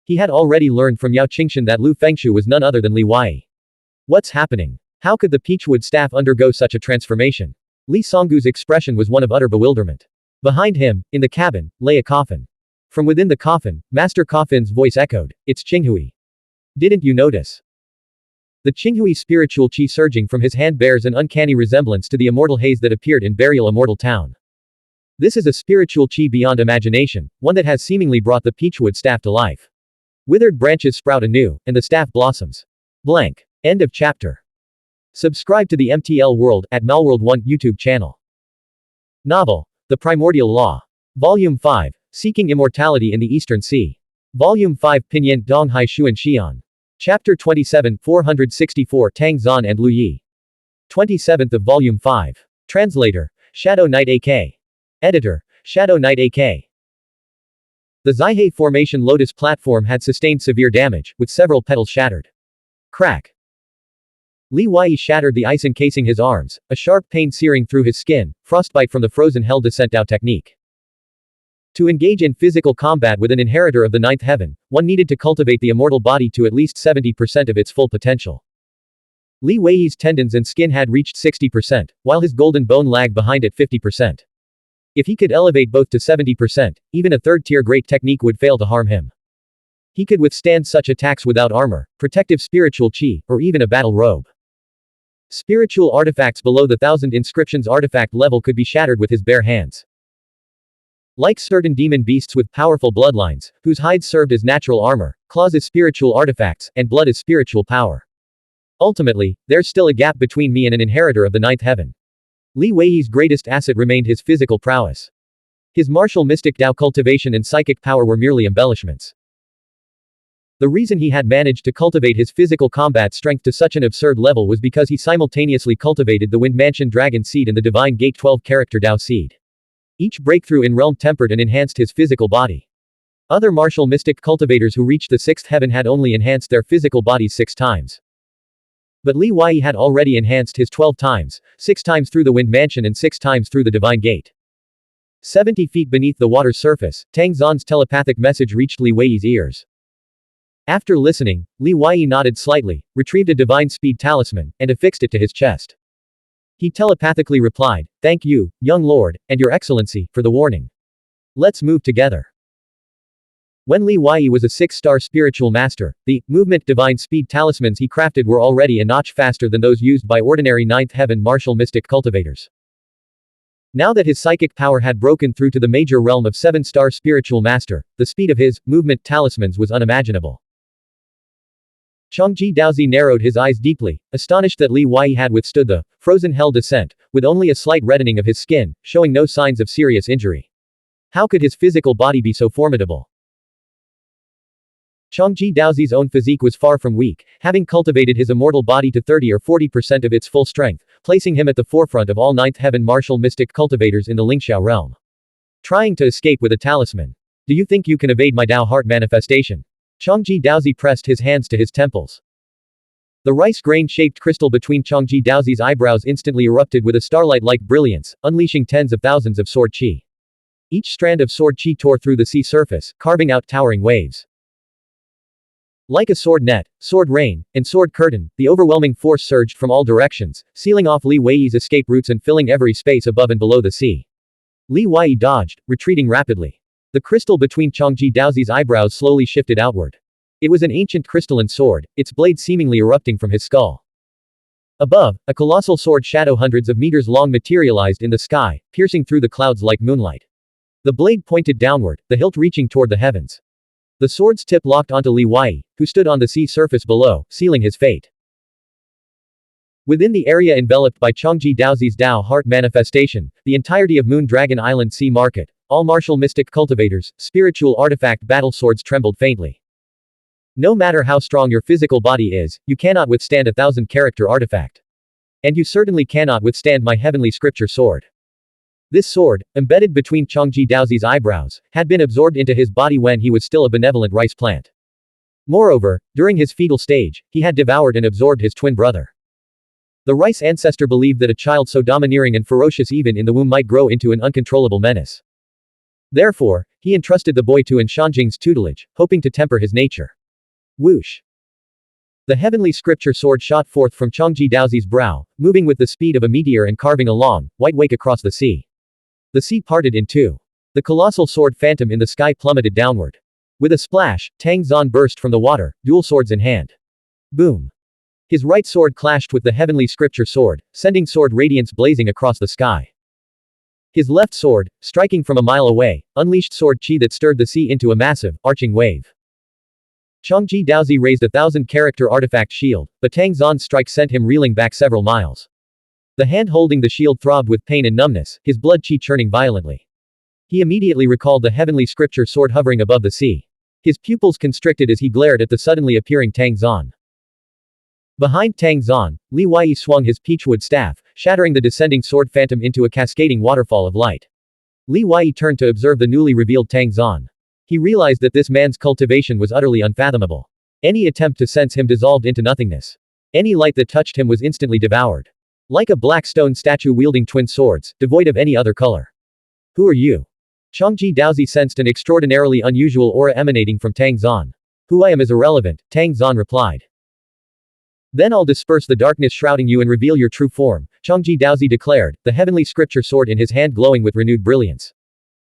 He had already learned from Yao Qingshan that Lu Fengshu was none other than Li Wei. What's happening? How could the Peachwood staff undergo such a transformation? Li Songgu's expression was one of utter bewilderment. Behind him, in the cabin, lay a coffin. From within the coffin, Master Coffin's voice echoed, "It's Qinghui. Didn't you notice?" The Qinghui spiritual qi surging from his hand bears an uncanny resemblance to the immortal haze that appeared in Burial Immortal Town. This is a spiritual qi beyond imagination, one that has seemingly brought the Peachwood staff to life. Withered branches sprout anew, and the staff blossoms. Blank. End of chapter. Subscribe to the MTL World at Malworld 1 YouTube channel. Novel, The Primordial Law. Volume 5, Seeking Immortality in the Eastern Sea. Volume 5 Pinyin Donghai Xuan Xian. Chapter 27 464 Tang Zan and Lu Yi. 27th of Volume 5. Translator, Shadow Knight AK. Editor, Shadow Knight AK. The Zaihe Formation Lotus platform had sustained severe damage, with several petals shattered. Crack. Li Wei shattered the ice encasing his arms, a sharp pain searing through his skin, frostbite from the frozen hell descent Dao technique. To engage in physical combat with an inheritor of the ninth heaven, one needed to cultivate the immortal body to at least 70% of its full potential. Li Wei's tendons and skin had reached 60%, while his golden bone lagged behind at 50%. If he could elevate both to 70%, even a third-tier great technique would fail to harm him. He could withstand such attacks without armor, protective spiritual qi, or even a battle robe. Spiritual artifacts below the 1000 inscriptions artifact level could be shattered with his bare hands. Like certain demon beasts with powerful bloodlines, whose hides served as natural armor, claws as spiritual artifacts, and blood as spiritual power. Ultimately, there's still a gap between me and an inheritor of the ninth heaven. Li Wei's greatest asset remained his physical prowess. His martial mystic Dao cultivation and psychic power were merely embellishments. The reason he had managed to cultivate his physical combat strength to such an absurd level was because he simultaneously cultivated the Wind Mansion Dragon Seed and the Divine Gate 12 character Dao Seed. Each breakthrough in realm tempered and enhanced his physical body. Other martial mystic cultivators who reached the sixth heaven had only enhanced their physical bodies 6 times. But Li Wei had already enhanced his 12 times, 6 times through the Wind Mansion and 6 times through the Divine Gate. 70 feet beneath the water's surface, Tang Zan's telepathic message reached Li Wei's ears. After listening, Li Wei nodded slightly, retrieved a divine speed talisman, and affixed it to his chest. He telepathically replied, "Thank you, young lord, and your excellency, for the warning. Let's move together." When Li Wei was a 6-star spiritual master, the movement divine speed talismans he crafted were already a notch faster than those used by ordinary ninth heaven martial mystic cultivators. Now that his psychic power had broken through to the major realm of 7-star spiritual master, the speed of his movement talismans was unimaginable. Changji Daozi narrowed his eyes deeply, astonished that Li Wei had withstood the frozen hell descent, with only a slight reddening of his skin, showing no signs of serious injury. How could his physical body be so formidable? Changji Daozi's own physique was far from weak, having cultivated his immortal body to 30 or 40% of its full strength, placing him at the forefront of all ninth heaven martial mystic cultivators in the Lingxiao realm. Trying to escape with a talisman. Do you think you can evade my Dao heart manifestation? Changji Daozi pressed his hands to his temples. The rice grain-shaped crystal between Changji Daozi's eyebrows instantly erupted with a starlight-like brilliance, unleashing tens of thousands of sword qi. Each strand of sword qi tore through the sea surface, carving out towering waves. Like a sword net, sword rain, and sword curtain, the overwhelming force surged from all directions, sealing off Li Wei's escape routes and filling every space above and below the sea. Li Wei dodged, retreating rapidly. The crystal between Changji Daozi's eyebrows slowly shifted outward. It was an ancient crystalline sword, its blade seemingly erupting from his skull. Above, a colossal sword shadow hundreds of meters long materialized in the sky, piercing through the clouds like moonlight. The blade pointed downward, the hilt reaching toward the heavens. The sword's tip locked onto Li Wei, who stood on the sea surface below, sealing his fate. Within the area enveloped by Changji Daozi's Dao heart manifestation, the entirety of Moon Dragon Island Sea Market, all martial mystic cultivators, spiritual artifact battle swords trembled faintly. No matter how strong your physical body is, you cannot withstand a 1,000-character artifact. And you certainly cannot withstand my heavenly scripture sword. This sword, embedded between Changji Daozi's eyebrows, had been absorbed into his body when he was still a benevolent rice plant. Moreover, during his fetal stage, he had devoured and absorbed his twin brother. The rice ancestor believed that a child so domineering and ferocious even in the womb might grow into an uncontrollable menace. Therefore, he entrusted the boy to Shanjing's tutelage, hoping to temper his nature. Whoosh! The heavenly scripture sword shot forth from Changji Daozi's brow, moving with the speed of a meteor and carving a long, white wake across the sea. The sea parted in two. The colossal sword phantom in the sky plummeted downward. With a splash, Tang Zan burst from the water, dual swords in hand. Boom! His right sword clashed with the heavenly scripture sword, sending sword radiance blazing across the sky. His left sword, striking from a mile away, unleashed sword chi that stirred the sea into a massive, arching wave. Changji Daozi raised a 1,000-character artifact shield, but Tang Zan's strike sent him reeling back several miles. The hand holding the shield throbbed with pain and numbness, his blood chi churning violently. He immediately recalled the heavenly scripture sword hovering above the sea. His pupils constricted as he glared at the suddenly appearing Tang Zan. Behind Tang Zan, Li Wei swung his peachwood staff, shattering the descending sword phantom into a cascading waterfall of light. Li Wei turned to observe the newly revealed Tang Zan. He realized that this man's cultivation was utterly unfathomable. Any attempt to sense him dissolved into nothingness. Any light that touched him was instantly devoured. Like a black stone statue wielding twin swords, devoid of any other color. Who are you? Changji Daozi sensed an extraordinarily unusual aura emanating from Tang Zan. Who I am is irrelevant, Tang Zan replied. Then I'll disperse the darkness shrouding you and reveal your true form, Changji Daozi declared, the heavenly scripture sword in his hand glowing with renewed brilliance.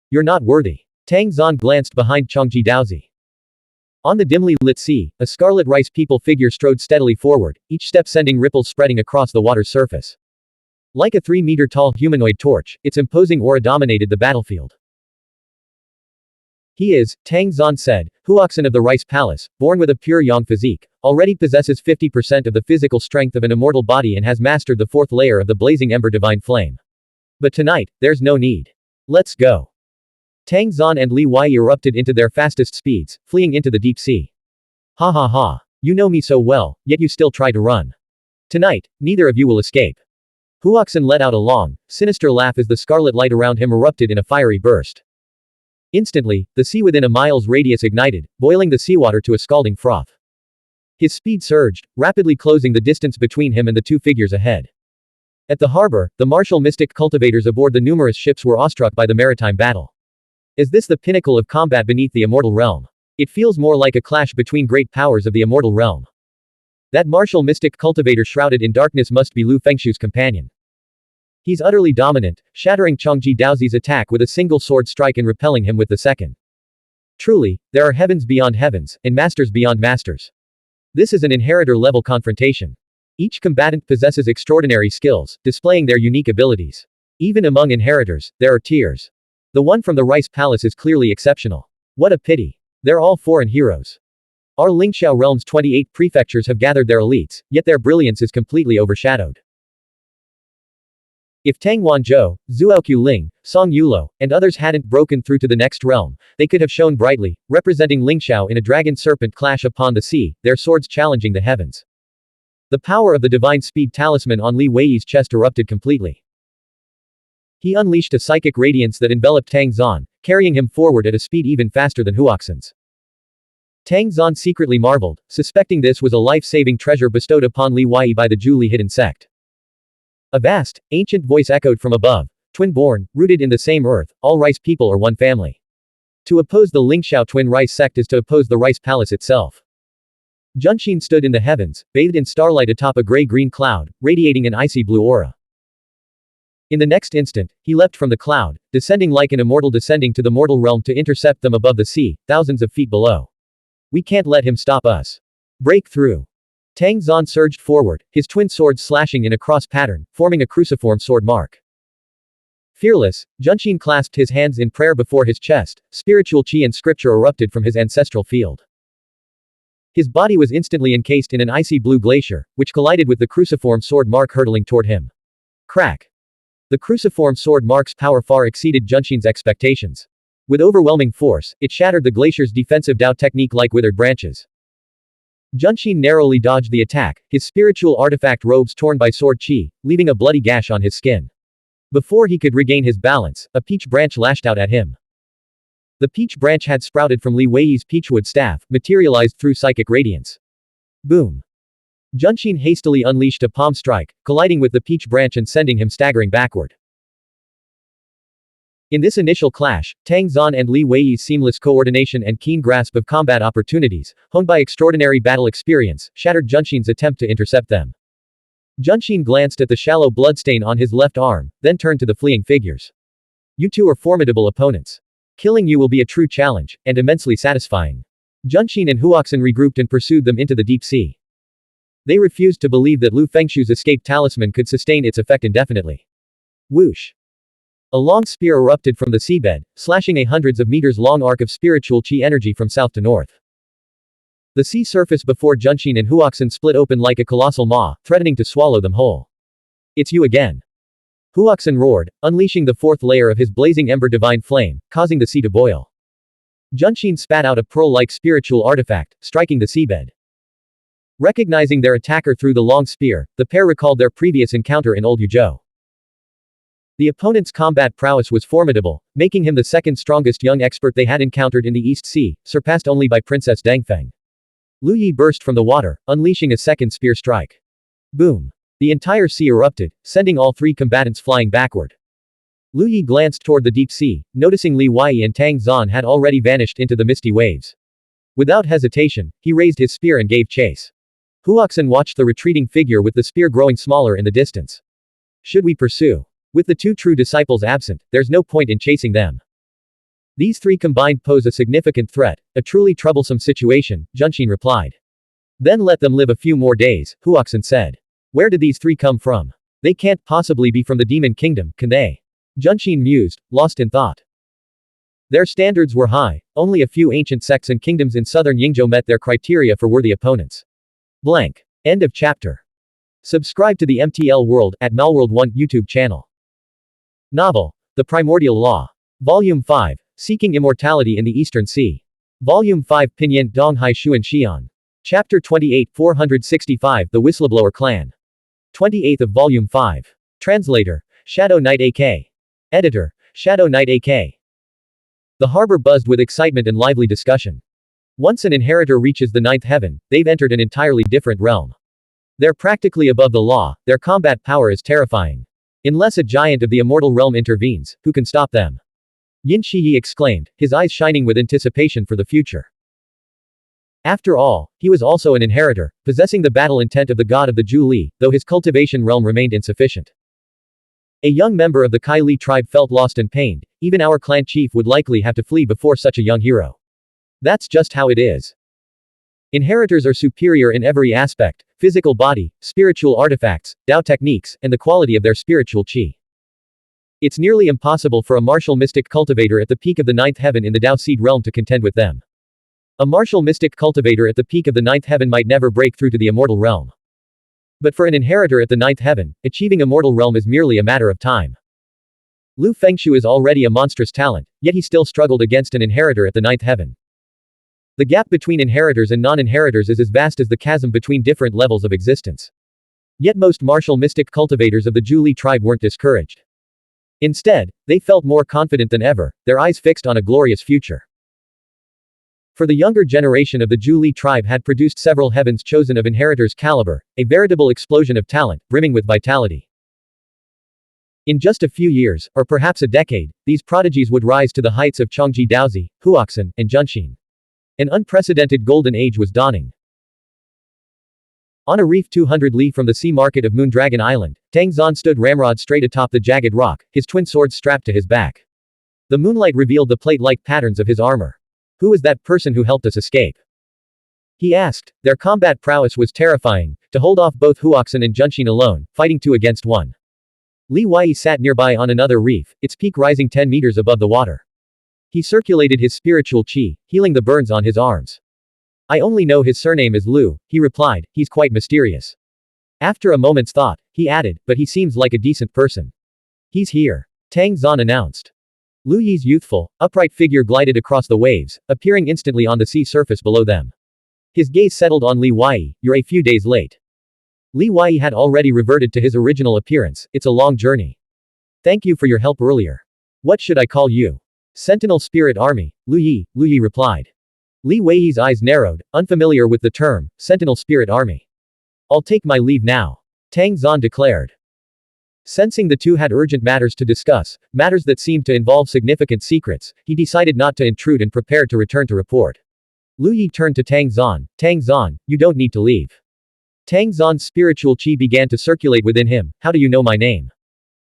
You're not worthy. Tang Zan glanced behind Changji Daozi. On the dimly lit sea, a scarlet rice people figure strode steadily forward, each step sending ripples spreading across the water's surface. Like a 3-meter-tall humanoid torch, its imposing aura dominated the battlefield. He is, Tang Zan said, Huoxin of the Rice Palace, born with a pure yang physique, already possesses 50% of the physical strength of an immortal body and has mastered the 4th layer of the blazing ember divine flame. But tonight, there's no need. Let's go. Tang Zan and Li Wei erupted into their fastest speeds, fleeing into the deep sea. Ha ha ha. You know me so well, yet you still try to run. Tonight, neither of you will escape. Huoxin let out a long, sinister laugh as the scarlet light around him erupted in a fiery burst. Instantly, the sea within a mile's radius ignited, boiling the seawater to a scalding froth. His speed surged, rapidly closing the distance between him and the two figures ahead. At the harbor, the martial mystic cultivators aboard the numerous ships were awestruck by the maritime battle. Is this the pinnacle of combat beneath the immortal realm? It feels more like a clash between great powers of the immortal realm. That martial mystic cultivator shrouded in darkness must be Lu Fengshu's companion. He's utterly dominant, shattering Changji Daozi's attack with a single sword strike and repelling him with the second. Truly, there are heavens beyond heavens, and masters beyond masters. This is an inheritor-level confrontation. Each combatant possesses extraordinary skills, displaying their unique abilities. Even among inheritors, there are tiers. The one from the Rice Palace is clearly exceptional. What a pity. They're all foreign heroes. Our Lingxiao realm's 28 prefectures have gathered their elites, yet their brilliance is completely overshadowed. If Tang Wanzhou, Zhuoqiu Ling, Song Yulo, and others hadn't broken through to the next realm, they could have shone brightly, representing Lingxiao in a dragon-serpent clash upon the sea, their swords challenging the heavens. The power of the divine speed talisman on Li Wei's chest erupted completely. He unleashed a psychic radiance that enveloped Tang Zan, carrying him forward at a speed even faster than Huoxin's. Tang Zan secretly marveled, suspecting this was a life-saving treasure bestowed upon Li Wei by the Zhuli hidden sect. A vast, ancient voice echoed from above, twin-born, rooted in the same earth, all rice people are one family. To oppose the Lingxiao twin rice sect is to oppose the rice palace itself. Junxin stood in the heavens, bathed in starlight atop a gray-green cloud, radiating an icy blue aura. In the next instant, he leapt from the cloud, descending like an immortal descending to the mortal realm to intercept them above the sea, thousands of feet below. We can't let him stop us. Break through. Tang Zan surged forward, his twin swords slashing in a cross pattern, forming a cruciform sword mark. Fearless, Junxin clasped his hands in prayer before his chest, spiritual chi and scripture erupted from his ancestral field. His body was instantly encased in an icy blue glacier, which collided with the cruciform sword mark hurtling toward him. Crack! The cruciform sword mark's power far exceeded Junxin's expectations. With overwhelming force, it shattered the glacier's defensive Dao technique like withered branches. Junxin narrowly dodged the attack, his spiritual artifact robes torn by sword qi, leaving a bloody gash on his skin. Before he could regain his balance, a peach branch lashed out at him. The peach branch had sprouted from Li Wei's peachwood staff, materialized through psychic radiance. Boom. Junxin hastily unleashed a palm strike, colliding with the peach branch and sending him staggering backward. In this initial clash, Tang Zan and Li Wei's seamless coordination and keen grasp of combat opportunities, honed by extraordinary battle experience, shattered Junxin's attempt to intercept them. Junxin glanced at the shallow bloodstain on his left arm, then turned to the fleeing figures. You two are formidable opponents. Killing you will be a true challenge, and immensely satisfying. Junxin and Huoxin regrouped and pursued them into the deep sea. They refused to believe that Lu Fengshu's escape talisman could sustain its effect indefinitely. Whoosh. A long spear erupted from the seabed, slashing a hundreds of meters long arc of spiritual qi energy from south to north. The sea surface before Junxin and Huoxin split open like a colossal maw, threatening to swallow them whole. It's you again. Huoxin roared, unleashing the fourth layer of his blazing ember divine flame, causing the sea to boil. Junxin spat out a pearl-like spiritual artifact, striking the seabed. Recognizing their attacker through the long spear, the pair recalled their previous encounter in Old Yuzhou. The opponent's combat prowess was formidable, making him the second strongest young expert they had encountered in the East Sea, surpassed only by Princess Dengfeng. Lu Yi burst from the water, unleashing a second spear strike. Boom. The entire sea erupted, sending all three combatants flying backward. Lu Yi glanced toward the deep sea, noticing Li Wei and Tang Zan had already vanished into the misty waves. Without hesitation, he raised his spear and gave chase. Huoxin watched the retreating figure with the spear growing smaller in the distance. Should we pursue? With the two true disciples absent, there's no point in chasing them. These three combined pose a significant threat, a truly troublesome situation, Junxin replied. Then let them live a few more days, Huoxin said. Where did these three come from? They can't possibly be from the Demon Kingdom, can they? Junxin mused, lost in thought. Their standards were high, only a few ancient sects and kingdoms in southern Yingzhou met their criteria for worthy opponents. Blank. End of chapter. Subscribe to the MTL World at Malworld 1 YouTube channel. Novel, The Primordial Law. Volume 5, Seeking Immortality in the Eastern Sea. Volume 5 Pinyin Donghai Xuan Xian. Chapter 28 465 The Whistleblower Clan. 28th of Volume 5. Translator, Shadow Knight AK. Editor, Shadow Knight AK. The harbor buzzed with excitement and lively discussion. Once an inheritor reaches the ninth heaven, they've entered an entirely different realm. They're practically above the law, their combat power is terrifying. Unless a giant of the immortal realm intervenes, who can stop them? Yin Shiyi exclaimed, his eyes shining with anticipation for the future. After all, he was also an inheritor, possessing the battle intent of the god of the Zhu Li, though his cultivation realm remained insufficient. A young member of the Kai Li tribe felt lost and pained, even our clan chief would likely have to flee before such a young hero. That's just how it is. Inheritors are superior in every aspect, physical body, spiritual artifacts, Dao techniques, and the quality of their spiritual qi. It's nearly impossible for a martial mystic cultivator at the peak of the ninth heaven in the Dao seed realm to contend with them. A martial mystic cultivator at the peak of the ninth heaven might never break through to the immortal realm. But for an inheritor at the ninth heaven, achieving immortal realm is merely a matter of time. Lu Fengshu is already a monstrous talent, yet he still struggled against an inheritor at the ninth heaven. The gap between inheritors and non-inheritors is as vast as the chasm between different levels of existence. Yet most martial mystic cultivators of the Zhu Li tribe weren't discouraged. Instead, they felt more confident than ever, their eyes fixed on a glorious future. For the younger generation of the Zhu Li tribe had produced several heavens chosen of inheritors' caliber, a veritable explosion of talent, brimming with vitality. In just a few years, or perhaps a decade, these prodigies would rise to the heights of Chongji Daozi, Huoxin, and Junxin. An unprecedented golden age was dawning. On a reef 200 li from the sea market of Moondragon Island, Tang Zan stood ramrod straight atop the jagged rock, his twin swords strapped to his back. The moonlight revealed the plate-like patterns of his armor. Who was that person who helped us escape? He asked. Their combat prowess was terrifying, to hold off both Huoxin and Junxin alone, fighting 2 against 1. Li Wei sat nearby on another reef, its peak rising 10 meters above the water. He circulated his spiritual qi, healing the burns on his arms. I only know his surname is Lu, he replied, he's quite mysterious. After a moment's thought, he added, but he seems like a decent person. He's here. Tang Zan announced. Lu Yi's youthful, upright figure glided across the waves, appearing instantly on the sea surface below them. His gaze settled on Li Wei. You're a few days late. Li Wei had already reverted to his original appearance. It's a long journey. Thank you for your help earlier. What should I call you? Sentinel Spirit Army, Lu Yi replied. Li Wei's eyes narrowed, unfamiliar with the term, Sentinel Spirit Army. I'll take my leave now. Tang Zan declared. Sensing the two had urgent matters to discuss, matters that seemed to involve significant secrets, he decided not to intrude and prepared to return to report. Lu Yi turned to Tang Zan. Tang Zan, you don't need to leave. Tang Zan's spiritual qi began to circulate within him. How do you know my name?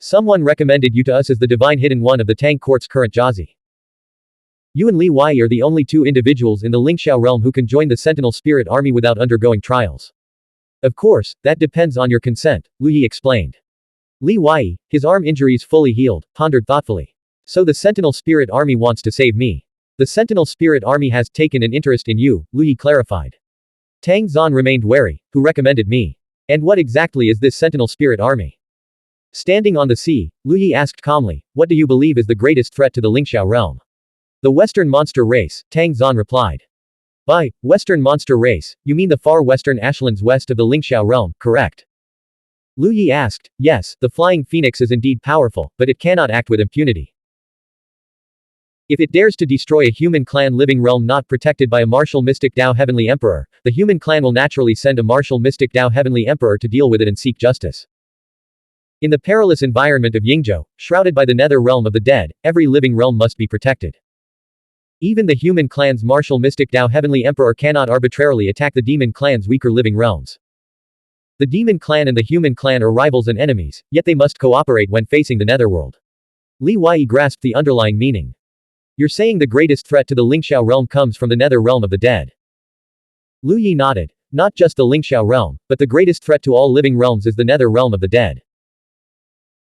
Someone recommended you to us as the divine hidden one of the Tang court's current Jiazi. You and Li Wei are the only two individuals in the Lingxiao realm who can join the Sentinel Spirit Army without undergoing trials. Of course, that depends on your consent, Lu Yi explained. Li Wei, his arm injuries fully healed, pondered thoughtfully. So the Sentinel Spirit Army wants to save me. The Sentinel Spirit Army has taken an interest in you, Lu Yi clarified. Tang Zan remained wary. Who recommended me? And what exactly is this Sentinel Spirit Army? Standing on the sea, Lu Yi asked calmly, what do you believe is the greatest threat to the Lingxiao realm? The Western monster race, Tang Zan replied. By Western monster race, you mean the far western ashlands west of the Lingxiao realm, correct? Lu Yi asked. Yes, the flying phoenix is indeed powerful, but it cannot act with impunity. If it dares to destroy a human clan living realm not protected by a martial mystic Dao Heavenly Emperor, the human clan will naturally send a martial mystic Dao Heavenly Emperor to deal with it and seek justice. In the perilous environment of Yingzhou, shrouded by the nether realm of the dead, every living realm must be protected. Even the human clan's martial mystic Dao Heavenly Emperor cannot arbitrarily attack the demon clan's weaker living realms. The demon clan and the human clan are rivals and enemies, yet they must cooperate when facing the netherworld. Li Wei grasped the underlying meaning. You're saying the greatest threat to the Lingxiao realm comes from the nether realm of the dead. Lu Yi nodded. Not just the Lingxiao realm, but the greatest threat to all living realms is the nether realm of the dead.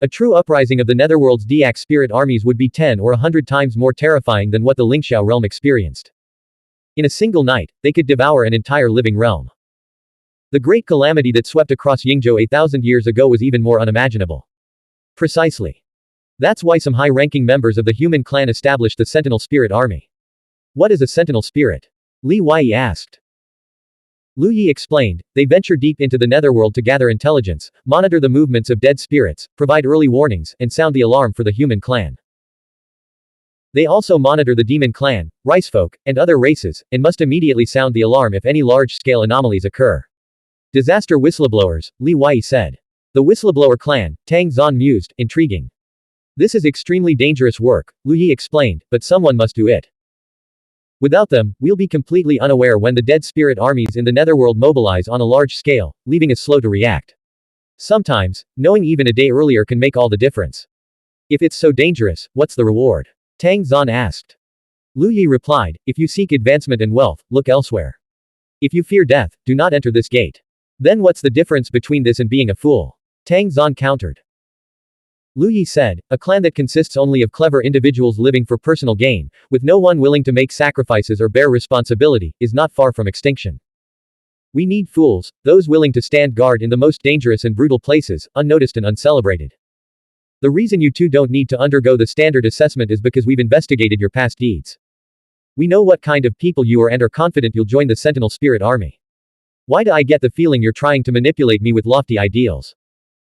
A true uprising of the netherworld's Diak spirit armies would be 10 or 100 times more terrifying than what the Lingxiao realm experienced. In a single night, they could devour an entire living realm. The great calamity that swept across Yingzhou 1,000 years ago was even more unimaginable. Precisely. That's why some high-ranking members of the human clan established the Sentinel Spirit Army. What is a Sentinel Spirit? Li Wei asked. Lu Yi explained, they venture deep into the netherworld to gather intelligence, monitor the movements of dead spirits, provide early warnings, and sound the alarm for the human clan. They also monitor the demon clan, ricefolk, and other races, and must immediately sound the alarm if any large-scale anomalies occur. Disaster whistleblowers, Li Wei said. The whistleblower clan, Tang Zan mused, intriguing. This is extremely dangerous work, Lu Yi explained, but someone must do it. Without them, we'll be completely unaware when the dead spirit armies in the netherworld mobilize on a large scale, leaving us slow to react. Sometimes, knowing even a day earlier can make all the difference. If it's so dangerous, what's the reward? Tang Zan asked. Lu Yi replied, if you seek advancement and wealth, look elsewhere. If you fear death, do not enter this gate. Then what's the difference between this and being a fool? Tang Zan countered. Lu Yi said, a clan that consists only of clever individuals living for personal gain, with no one willing to make sacrifices or bear responsibility, is not far from extinction. We need fools, those willing to stand guard in the most dangerous and brutal places, unnoticed and uncelebrated. The reason you two don't need to undergo the standard assessment is because we've investigated your past deeds. We know what kind of people you are and are confident you'll join the Sentinel Spirit Army. Why do I get the feeling you're trying to manipulate me with lofty ideals?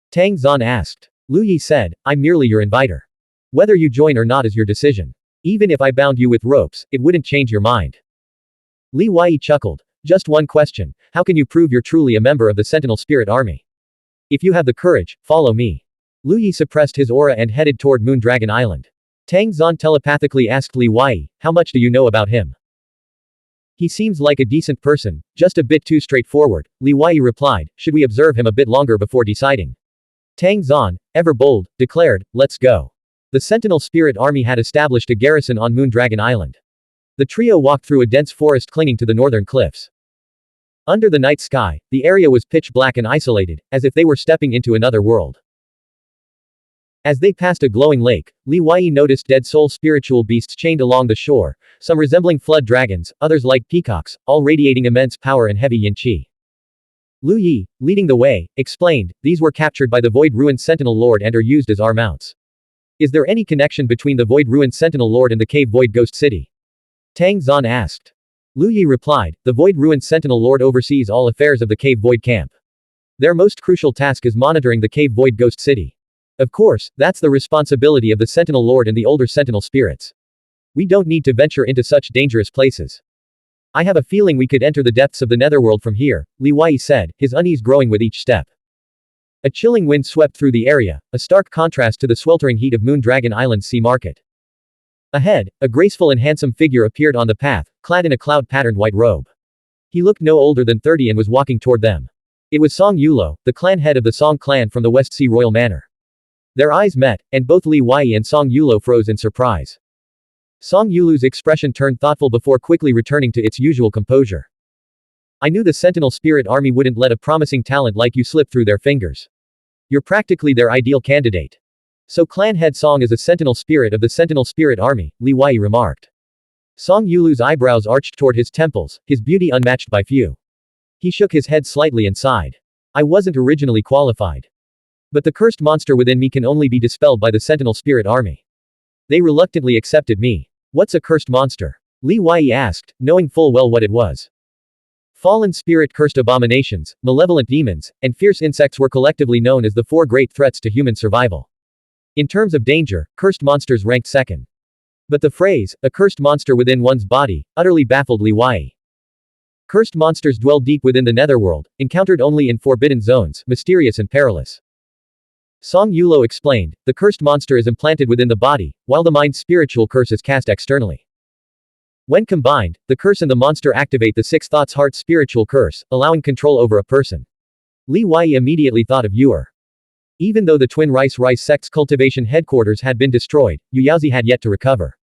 Tang Zan asked. Lu Yi said, I'm merely your inviter. Whether you join or not is your decision. Even if I bound you with ropes, it wouldn't change your mind. Li Wei chuckled. Just one question, how can you prove you're truly a member of the Sentinel Spirit Army? If you have the courage, follow me. Lu Yi suppressed his aura and headed toward Moondragon Island. Tang Zan telepathically asked Li Wei, how much do you know about him? He seems like a decent person, just a bit too straightforward, Li Wei replied, should we observe him a bit longer before deciding? Tang Zan, ever bold, declared, let's go. The Sentinel Spirit Army had established a garrison on Moondragon Island. The trio walked through a dense forest clinging to the northern cliffs. Under the night sky, the area was pitch black and isolated, as if they were stepping into another world. As they passed a glowing lake, Li Wei noticed dead soul spiritual beasts chained along the shore, some resembling flood dragons, others like peacocks, all radiating immense power and heavy yin qi. Lu Yi, leading the way, explained, these were captured by the Void Ruin Sentinel Lord and are used as our mounts. Is there any connection between the Void Ruin Sentinel Lord and the Cave Void Ghost City? Tang Zan asked. Lu Yi replied, the Void Ruin Sentinel Lord oversees all affairs of the Cave Void Camp. Their most crucial task is monitoring the Cave Void Ghost City. Of course, that's the responsibility of the Sentinel Lord and the older Sentinel spirits. We don't need to venture into such dangerous places. I have a feeling we could enter the depths of the Netherworld from here, Li Wei said, his unease growing with each step. A chilling wind swept through the area, a stark contrast to the sweltering heat of Moondragon Island's sea market. Ahead, a graceful and handsome figure appeared on the path, clad in a cloud-patterned white robe. He looked no older than 30 and was walking toward them. It was Song Yulo, the clan head of the Song clan from the West Sea Royal Manor. Their eyes met, and both Li Wei and Song Yulo froze in surprise. Song Yulu's expression turned thoughtful before quickly returning to its usual composure. I knew the Sentinel Spirit Army wouldn't let a promising talent like you slip through their fingers. You're practically their ideal candidate. So clan head Song is a Sentinel Spirit of the Sentinel Spirit Army, Li Wei remarked. Song Yulu's eyebrows arched toward his temples, his beauty unmatched by few. He shook his head slightly and sighed. I wasn't originally qualified. But the cursed monster within me can only be dispelled by the Sentinel Spirit Army. They reluctantly accepted me. What's a cursed monster? Li Wei asked, knowing full well what it was. Fallen spirit-cursed abominations, malevolent demons, and fierce insects were collectively known as the four great threats to human survival. In terms of danger, cursed monsters ranked second. But the phrase, a cursed monster within one's body, utterly baffled Li Wei. Cursed monsters dwell deep within the Netherworld, encountered only in forbidden zones, mysterious and perilous. Song Yulo explained, the cursed monster is implanted within the body, while the mind's spiritual curse is cast externally. When combined, the curse and the monster activate the Six Thoughts Heart spiritual curse, allowing control over a person. Li Wei immediately thought of Yuer. Even though the twin rice sect's cultivation headquarters had been destroyed, Yu Yaozi had yet to recover.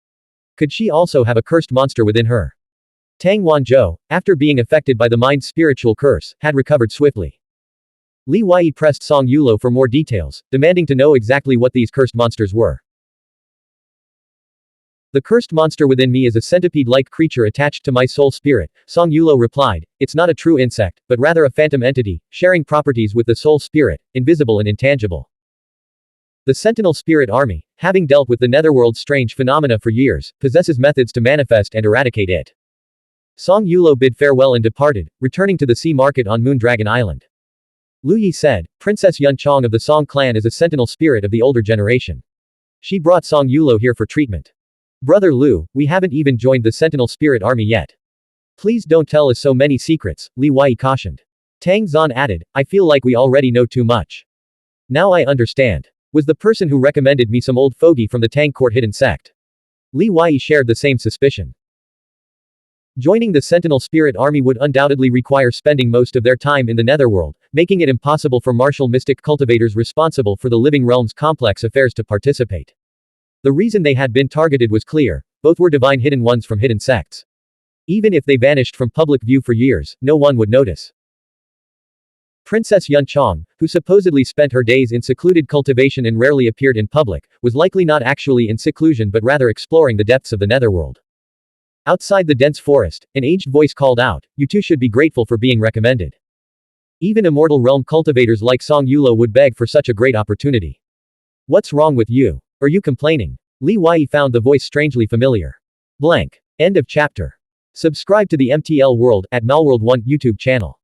Could she also have a cursed monster within her? Tang Wanzhou, after being affected by the mind's spiritual curse, had recovered swiftly. Li Wei pressed Song Yulo for more details, demanding to know exactly what these cursed monsters were. The cursed monster within me is a centipede-like creature attached to my soul spirit, Song Yulo replied. It's not a true insect, but rather a phantom entity, sharing properties with the soul spirit, invisible and intangible. The Sentinel Spirit Army, having dealt with the Netherworld's strange phenomena for years, possesses methods to manifest and eradicate it. Song Yulo bid farewell and departed, returning to the sea market on Moondragon Island. Lu Yi said, Princess Yun Chong of the Song clan is a sentinel spirit of the older generation. She brought Song Yulo here for treatment. Brother Lu, we haven't even joined the Sentinel Spirit Army yet. Please don't tell us so many secrets, Li Wei cautioned. Tang Zan added, I feel like we already know too much. Now I understand. Was the person who recommended me some old fogey from the Tang Court hidden sect? Li Wei shared the same suspicion. Joining the Sentinel Spirit Army would undoubtedly require spending most of their time in the Netherworld, making it impossible for martial mystic cultivators responsible for the living realm's complex affairs to participate. The reason they had been targeted was clear, both were divine hidden ones from hidden sects. Even if they vanished from public view for years, no one would notice. Princess Yun Chong, who supposedly spent her days in secluded cultivation and rarely appeared in public, was likely not actually in seclusion but rather exploring the depths of the Netherworld. Outside the dense forest, an aged voice called out, you two should be grateful for being recommended. Even immortal realm cultivators like Song Yulo would beg for such a great opportunity. What's wrong with you? Are you complaining? Li Wei found the voice strangely familiar. Blank. End of chapter. Subscribe to the MTL World at Malworld 1 YouTube channel.